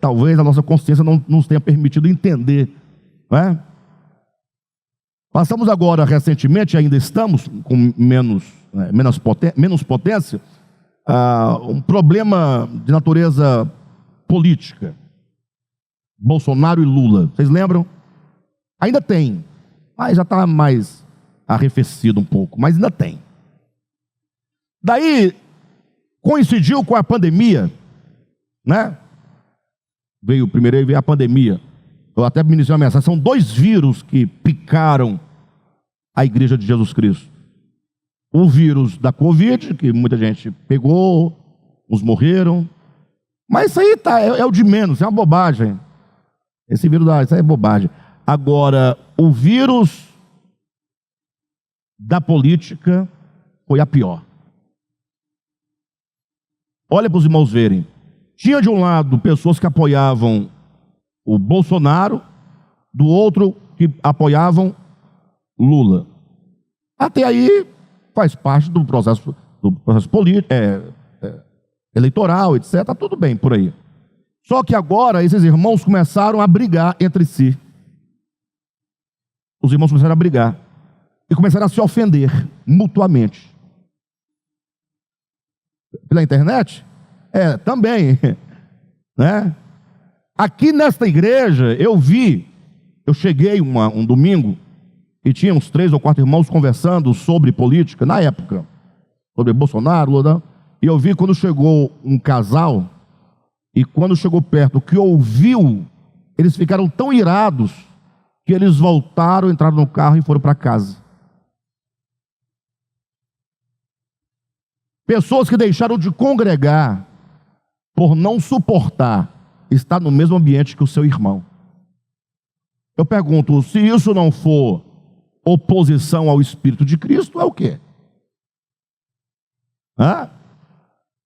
talvez a nossa consciência não nos tenha permitido entender, não é? Passamos agora, recentemente, ainda estamos com menos potência, um problema de natureza política. Bolsonaro e Lula, vocês lembram? Ainda tem, mas já está mais arrefecido um pouco, mas ainda tem. Daí, coincidiu com a pandemia, né? Primeiro veio a pandemia. Eu até ministrei uma mensagem, são 2 vírus que picaram a igreja de Jesus Cristo. O vírus da Covid, que muita gente pegou, uns morreram, mas isso aí é o de menos, é uma bobagem. Esse vírus, isso aí é bobagem. Agora, o vírus da política foi a pior. Olha para os irmãos verem. Tinha de um lado pessoas que apoiavam o Bolsonaro, do outro que apoiavam Lula. Até aí faz parte do processo político, eleitoral, etc. Tá tudo bem por aí. Só que agora esses irmãos começaram a brigar entre si. Os irmãos começaram a brigar e começaram a se ofender mutuamente. Pela internet? Também, né? Aqui nesta igreja eu cheguei um domingo e tinha uns 3 ou 4 irmãos conversando sobre política, na época, sobre Bolsonaro, Lula, e eu vi quando chegou um casal, e quando chegou perto, que ouviu, eles ficaram tão irados, que eles voltaram, entraram no carro e foram para casa. Pessoas que deixaram de congregar, por não suportar estar no mesmo ambiente que o seu irmão. Eu pergunto, se isso não for oposição ao Espírito de Cristo, é o quê?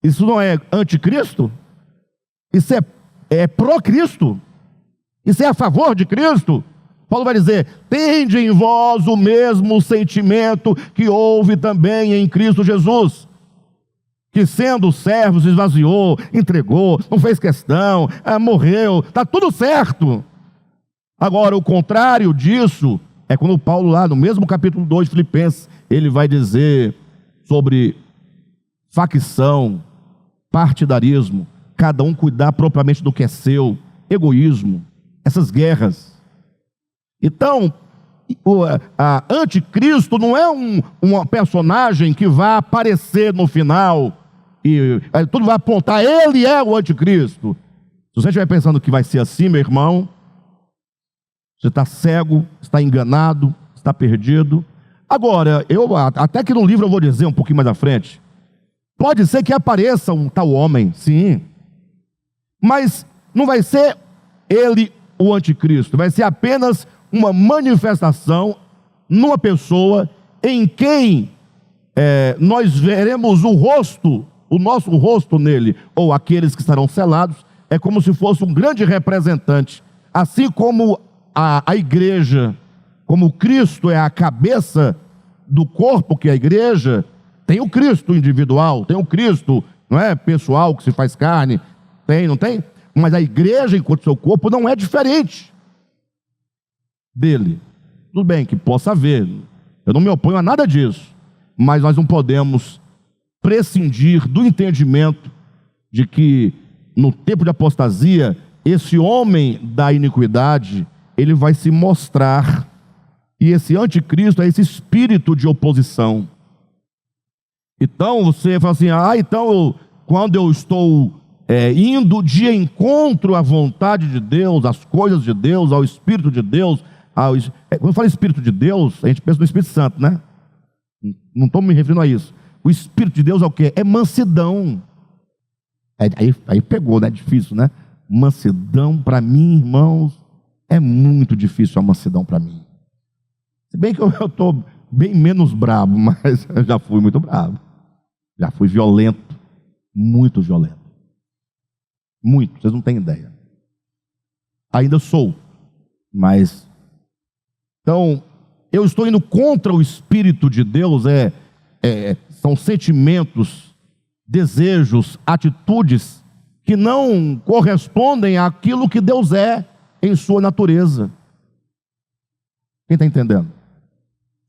Isso não é anticristo? Isso é pró-Cristo? Isso é a favor de Cristo? Paulo vai dizer, tende em vós o mesmo sentimento que houve também em Cristo Jesus, que sendo servo se esvaziou, entregou, não fez questão, morreu, está tudo certo. Agora, o contrário disso é quando Paulo, lá no mesmo capítulo 2 de Filipenses, ele vai dizer sobre facção, partidarismo, cada um cuidar propriamente do que é seu, egoísmo, essas guerras. Então, a anticristo não é um personagem que vai aparecer no final e tudo vai apontar, ele é o anticristo. Se você estiver pensando que vai ser assim, meu irmão, você está cego, está enganado, está perdido. Agora, até que no livro eu vou dizer um pouquinho mais à frente, pode ser que apareça um tal homem, sim, mas não vai ser ele o anticristo, vai ser apenas uma manifestação numa pessoa em quem nós veremos o rosto, o nosso rosto nele, ou aqueles que estarão selados, é como se fosse um grande representante, assim como a igreja, como Cristo é a cabeça do corpo que é a igreja, tem o Cristo individual, tem o Cristo, não é, pessoal, que se faz carne, não tem? Mas a igreja, enquanto seu corpo, não é diferente dele. Tudo bem que possa haver, eu não me oponho a nada disso, mas nós não podemos prescindir do entendimento de que no tempo de apostasia, esse homem da iniquidade, ele vai se mostrar, e esse anticristo é esse espírito de oposição. Então você fala assim, então quando eu estou indo de encontro à vontade de Deus, às coisas de Deus, ao Espírito de Deus, quando eu falo Espírito de Deus, a gente pensa no Espírito Santo, né? Não estou me referindo a isso. O Espírito de Deus é o quê? É mansidão. Aí pegou, né? Difícil, né? Mansidão, para mim, irmãos, é muito difícil a mansidão para mim. Se bem que eu estou bem menos bravo, mas eu já fui muito bravo. Já fui violento, muito violento. Muito, vocês não têm ideia. Ainda sou, mas Então, eu estou indo contra o Espírito de Deus, são sentimentos, desejos, atitudes que não correspondem àquilo que Deus é em sua natureza. Quem está entendendo?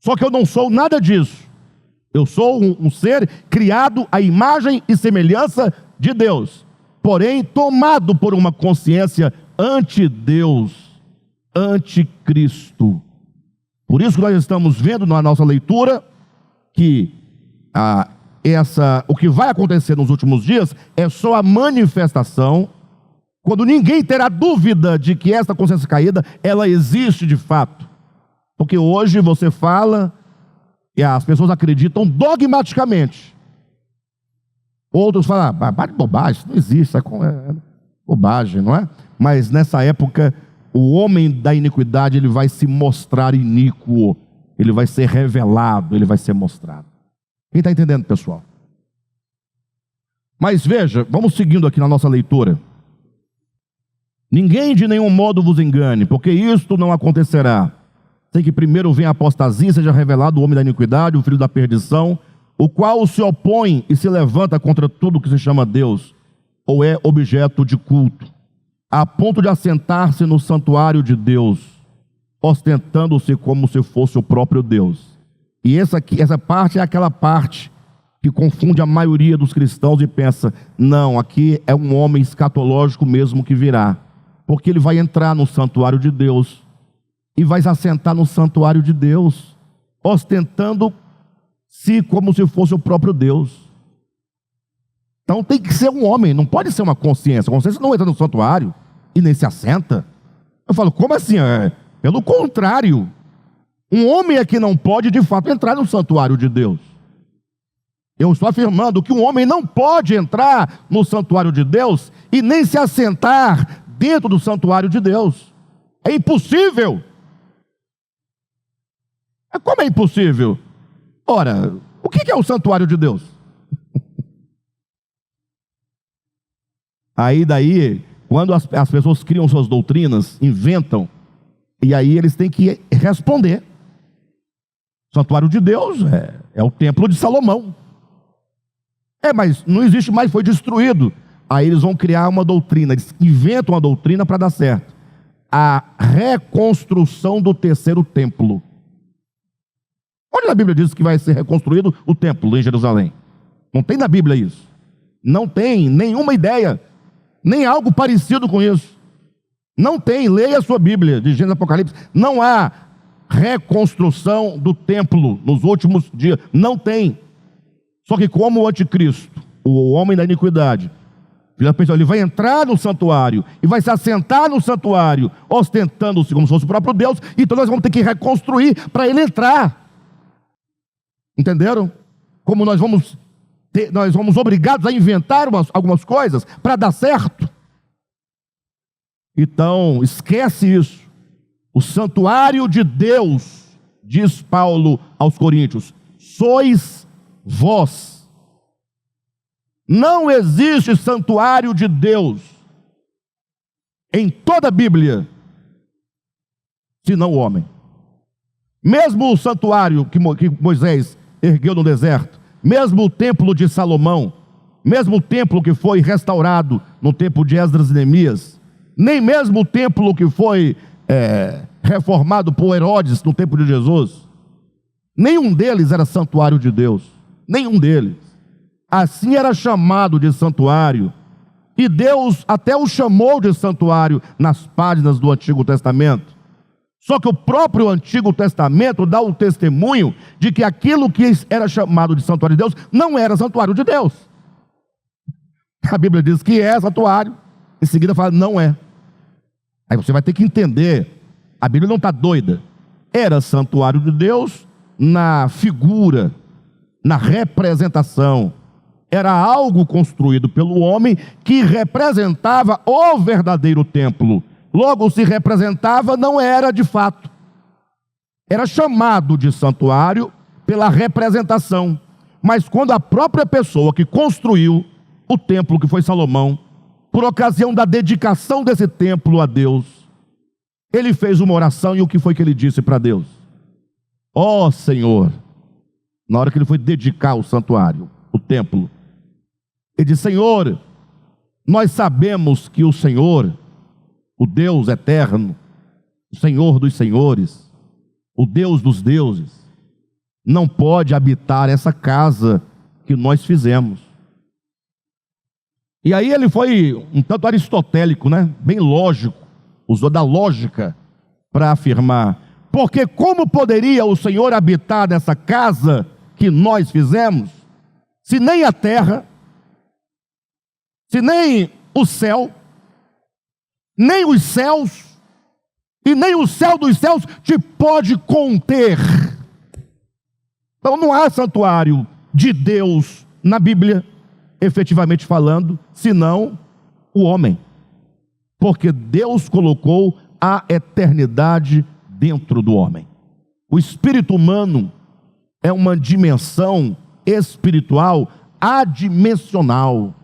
Só que eu não sou nada disso. Eu sou um ser criado à imagem e semelhança de Deus, porém tomado por uma consciência anti-Deus, anticristo. Por isso que nós estamos vendo na nossa leitura que o que vai acontecer nos últimos dias é só a manifestação, quando ninguém terá dúvida de que esta consciência caída, ela existe de fato. Porque hoje você fala e as pessoas acreditam dogmaticamente. Outros falam, para de bobagem, isso não existe, é bobagem, não é? Mas nessa época, o homem da iniquidade, ele vai se mostrar iníquo, ele vai ser revelado, ele vai ser mostrado. Quem está entendendo, pessoal? Mas veja, vamos seguindo aqui na nossa leitura. Ninguém de nenhum modo vos engane, porque isto não acontecerá, sem que primeiro venha a apostasia, seja revelado o homem da iniquidade, o filho da perdição, o qual se opõe e se levanta contra tudo que se chama Deus, ou é objeto de culto, a ponto de assentar-se no santuário de Deus, ostentando-se como se fosse o próprio Deus. E essa parte é aquela parte que confunde a maioria dos cristãos e pensa, não, aqui é um homem escatológico mesmo que virá, porque ele vai entrar no santuário de Deus, e vai se assentar no santuário de Deus, ostentando-se como se fosse o próprio Deus. Então tem que ser um homem, não pode ser uma consciência. A consciência não entra no santuário e nem se assenta. Eu falo, como assim? Pelo contrário, um homem é que não pode de fato entrar no santuário de Deus. Eu estou afirmando que um homem não pode entrar no santuário de Deus e nem se assentar dentro do santuário de Deus. É impossível. Como é impossível? Ora, o que é o santuário de Deus? Daí, quando as pessoas criam suas doutrinas, inventam, e aí eles têm que responder. O santuário de Deus é o templo de Salomão. Mas não existe mais, foi destruído. Aí eles vão criar uma doutrina, eles inventam uma doutrina para dar certo. A reconstrução do terceiro templo. Onde na Bíblia diz que vai ser reconstruído o templo em Jerusalém? Não tem na Bíblia isso. Não tem nenhuma ideia, nem algo parecido com isso. Não tem, leia a sua Bíblia, de Gênesis Apocalipse. Não há reconstrução do templo nos últimos dias. Não tem. Só que como o anticristo, o homem da iniquidade, ele vai entrar no santuário e vai se assentar no santuário, ostentando-se como se fosse o próprio Deus, então nós vamos ter que reconstruir para ele entrar. Entenderam? Como nós vamos obrigados a inventar algumas coisas para dar certo. Então, esquece isso. O santuário de Deus, diz Paulo aos Coríntios, sois vós. Não existe santuário de Deus em toda a Bíblia, senão o homem. Mesmo o santuário que Moisés ergueu no deserto, mesmo o templo de Salomão, mesmo o templo que foi restaurado no tempo de Esdras e Neemias, nem mesmo o templo que foi reformado por Herodes no tempo de Jesus, nenhum deles era santuário de Deus, nenhum deles. Assim era chamado de santuário, e Deus até o chamou de santuário nas páginas do Antigo Testamento. Só que o próprio Antigo Testamento dá o testemunho de que aquilo que era chamado de santuário de Deus não era santuário de Deus. A Bíblia diz que é santuário, em seguida fala não é. Aí você vai ter que entender, a Bíblia não está doida. Era santuário de Deus na figura, na representação. Era algo construído pelo homem que representava o verdadeiro templo. Logo, se representava, não era de fato. Era chamado de santuário pela representação. Mas quando a própria pessoa que construiu o templo, que foi Salomão, por ocasião da dedicação desse templo a Deus, ele fez uma oração e o que foi que ele disse para Deus? Ó Senhor, na hora que ele foi dedicar o santuário, o templo, ele disse: Senhor, nós sabemos que o Senhor, o Deus eterno, o Senhor dos senhores, o Deus dos deuses, não pode habitar essa casa que nós fizemos. E aí ele foi um tanto aristotélico, né? Bem lógico, usou da lógica para afirmar: porque como poderia o Senhor habitar nessa casa que nós fizemos, se nem a terra, se nem o céu, nem os céus, e nem o céu dos céus te pode conter? Então não há santuário de Deus na Bíblia, efetivamente falando, senão o homem. Porque Deus colocou a eternidade dentro do homem. O espírito humano é uma dimensão espiritual adimensional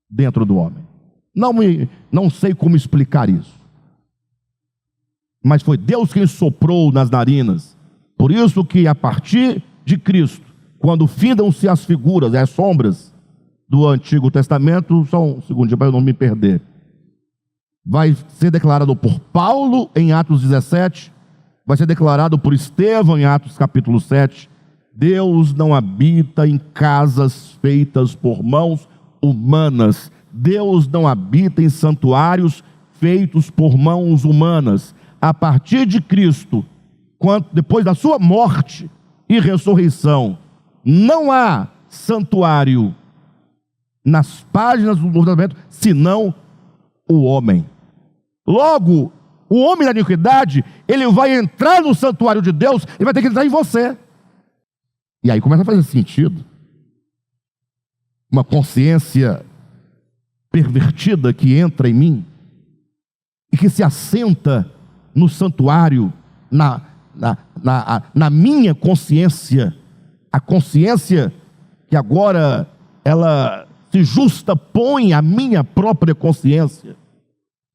dentro do homem. Não sei como explicar isso, mas foi Deus quem soprou nas narinas. Por isso que a partir de Cristo, quando findam-se as figuras, as sombras do Antigo Testamento, só um segundinho para eu não me perder, vai ser declarado por Paulo em Atos 17, vai ser declarado por Estevão em Atos capítulo 7, Deus não habita em casas feitas por mãos humanas. Deus não habita em santuários feitos por mãos humanas. A partir de Cristo, depois da sua morte e ressurreição, não há santuário nas páginas do Novo Testamento, senão o homem. Logo, o homem da iniquidade, ele vai entrar no santuário de Deus, ele vai ter que entrar em você. E aí começa a fazer sentido. Uma consciência pervertida que entra em mim e que se assenta no santuário, na minha consciência, a consciência que agora ela se justapõe à minha própria consciência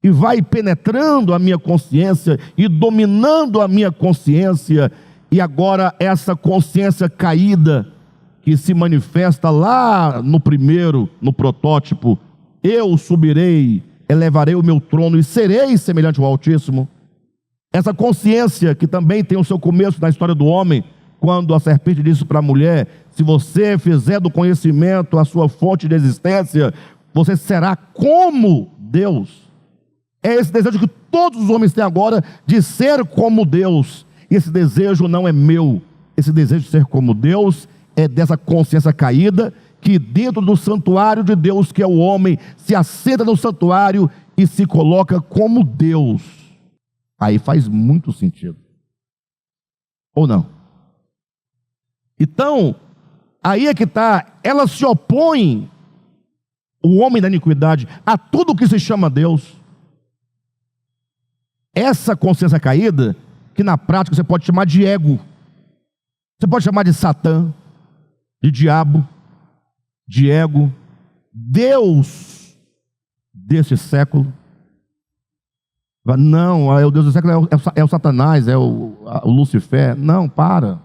e vai penetrando a minha consciência e dominando a minha consciência. E agora essa consciência caída que se manifesta lá no primeiro, no protótipo: eu subirei, elevarei o meu trono e serei semelhante ao Altíssimo. Essa consciência que também tem o seu começo na história do homem, quando a serpente disse para a mulher: se você fizer do conhecimento a sua fonte de existência, você será como Deus. É esse desejo que todos os homens têm agora de ser como Deus. E esse desejo não é meu. Esse desejo de ser como Deus é dessa consciência caída que dentro do santuário de Deus, que é o homem, se assenta no santuário e se coloca como Deus. Aí faz muito sentido. Ou não? Então, aí é que está, ela se opõe, o homem da iniquidade, a tudo que se chama Deus. Essa consciência caída, que na prática você pode chamar de ego, você pode chamar de Satã, de diabo, de ego, Deus desse século. Não, o Deus do século é o Satanás, é o Lucifer. Não, para.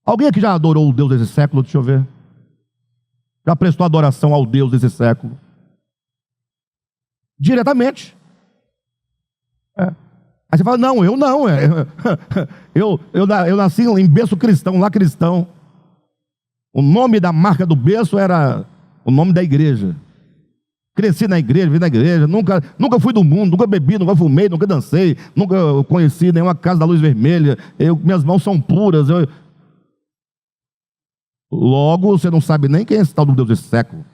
Alguém aqui já adorou o Deus desse século? Deixa eu ver. Já prestou adoração ao Deus desse século? Diretamente. Aí você fala: não, eu não. Eu nasci em berço cristão, lá cristão. O nome da marca do berço era o nome da igreja. Cresci na igreja, vim na igreja, nunca fui do mundo, nunca bebi, nunca fumei, nunca dancei, nunca conheci nenhuma casa da luz vermelha, minhas mãos são puras. Logo, você não sabe nem quem é esse tal do Deus desse século.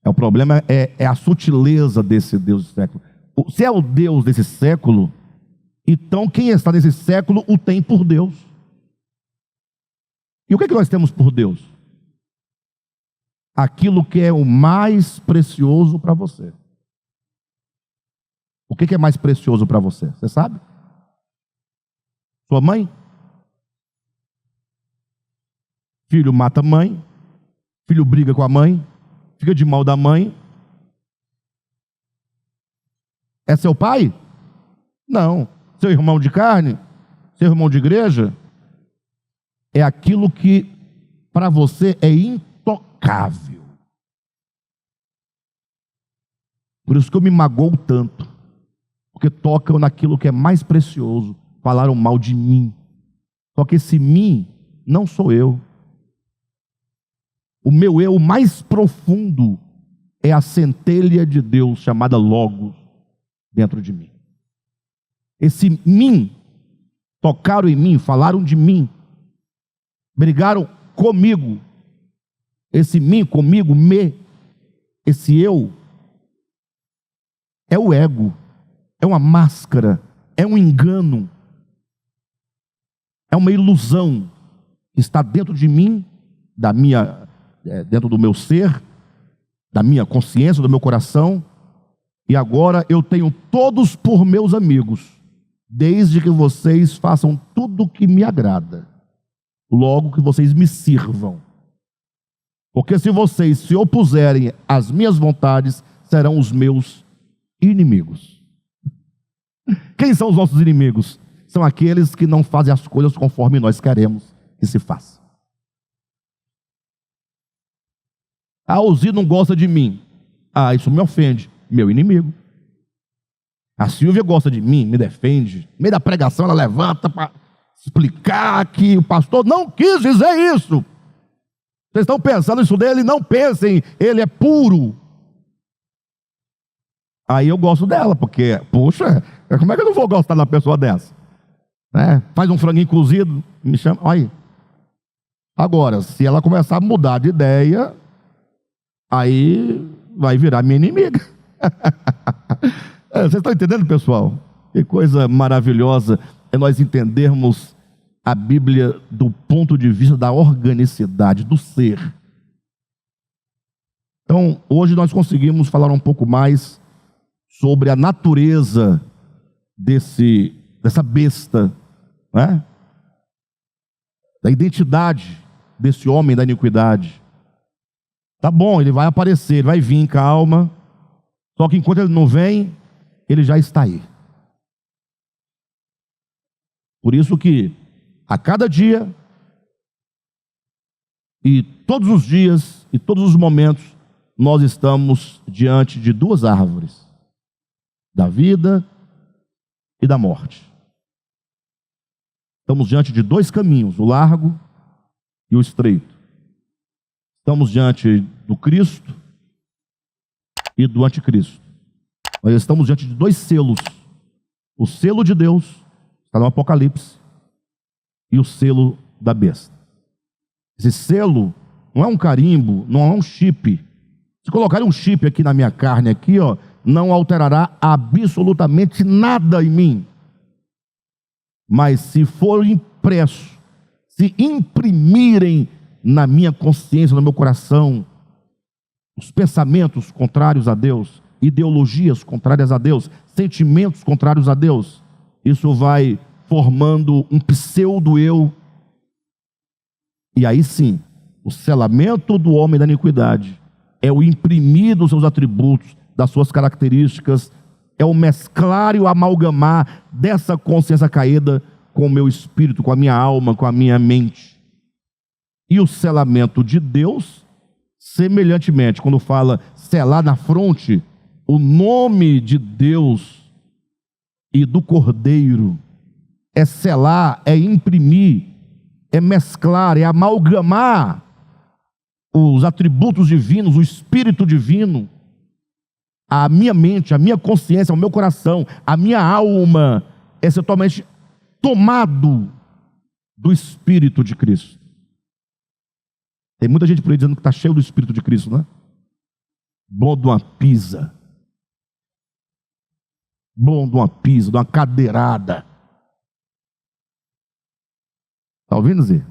O problema é a sutileza desse Deus desse século. Se é o Deus desse século, então quem está nesse século o tem por Deus. E o que é que nós temos por Deus? Aquilo que é o mais precioso para você. O que é mais precioso para você? Você sabe? Sua mãe? Filho mata a mãe, filho briga com a mãe, fica de mal da mãe. É seu pai? Não. Seu irmão de carne, seu irmão de igreja, é aquilo que para você é intocável. Por isso que eu me magoo tanto, porque tocam naquilo que é mais precioso. Falaram mal de mim. Só que esse mim não sou eu. O meu eu mais profundo é a centelha de Deus chamada Logos dentro de mim. Esse mim, tocaram em mim, falaram de mim, brigaram comigo. Esse mim, comigo, esse eu, é o ego, é uma máscara, é um engano, é uma ilusão que está dentro de mim, dentro do meu ser, da minha consciência, do meu coração, e agora eu tenho todos por meus amigos, desde que vocês façam tudo o que me agrada, logo que vocês me sirvam. Porque se vocês se opuserem às minhas vontades, serão os meus inimigos. Quem são os nossos inimigos? São aqueles que não fazem as coisas conforme nós queremos que se faça. A Alzi não gosta de mim. Isso me ofende. Meu inimigo. A Silvia gosta de mim, me defende. No meio da pregação ela levanta para explicar que o pastor não quis dizer isso. Vocês estão pensando isso dele? Não pensem, ele é puro. Aí eu gosto dela, porque, poxa, como é que eu não vou gostar de uma pessoa dessa? Faz um franguinho cozido, me chama, olha aí. Agora, se ela começar a mudar de ideia, aí vai virar minha inimiga. Vocês estão entendendo, pessoal? Que coisa maravilhosa é nós entendermos a Bíblia do ponto de vista da organicidade, do ser. Então, hoje nós conseguimos falar um pouco mais sobre a natureza dessa besta, da identidade desse homem da iniquidade. Tá bom, ele vai aparecer, ele vai vir, calma. Só que enquanto ele não vem, ele já está aí. Por isso que a cada dia, e todos os dias, e todos os momentos, nós estamos diante de duas árvores, da vida e da morte. Estamos diante de dois caminhos, o largo e o estreito. Estamos diante do Cristo e do anticristo. Nós estamos diante de dois selos. O selo de Deus, está no Apocalipse, e o selo da besta. Esse selo não é um carimbo, não é um chip. Se colocar um chip aqui na minha carne, aqui, não alterará absolutamente nada em mim. Mas se for impresso, se imprimirem na minha consciência, no meu coração, os pensamentos contrários a Deus, ideologias contrárias a Deus, sentimentos contrários a Deus, isso vai formando um pseudo-eu. E aí sim, o selamento do homem da iniquidade é o imprimir dos seus atributos, das suas características, é o mesclar e o amalgamar dessa consciência caída com o meu espírito, com a minha alma, com a minha mente. E o selamento de Deus, semelhantemente, quando fala selar na fronte, o nome de Deus e do Cordeiro, é selar, é imprimir, é mesclar, é amalgamar os atributos divinos, o Espírito divino, a minha mente, a minha consciência, o meu coração, a minha alma, é ser totalmente tomado do Espírito de Cristo. Tem muita gente por aí dizendo que está cheio do Espírito de Cristo, né? Bom de uma pisa. Bom de uma pisa, de uma cadeirada. Está ouvindo, Zé?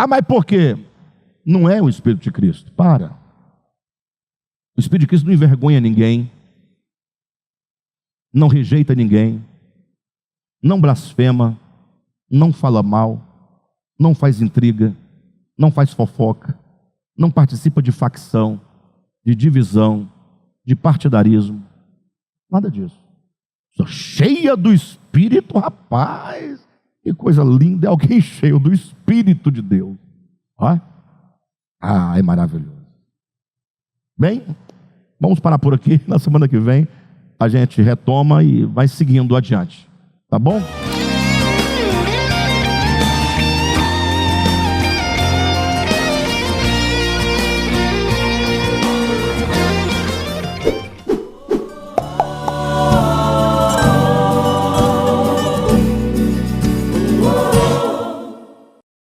Mas por quê? Não é o Espírito de Cristo. Para. O Espírito de Cristo não envergonha ninguém. Não rejeita ninguém. Não blasfema. Não fala mal. Não faz intriga. Não faz fofoca. Não participa de facção, de divisão, de partidarismo. Nada disso. Sou cheia do Espírito, rapaz. Que coisa linda, é alguém cheio do Espírito de Deus. Ó. É maravilhoso. Bem, vamos parar por aqui. Na semana que vem a gente retoma e vai seguindo adiante. Tá bom?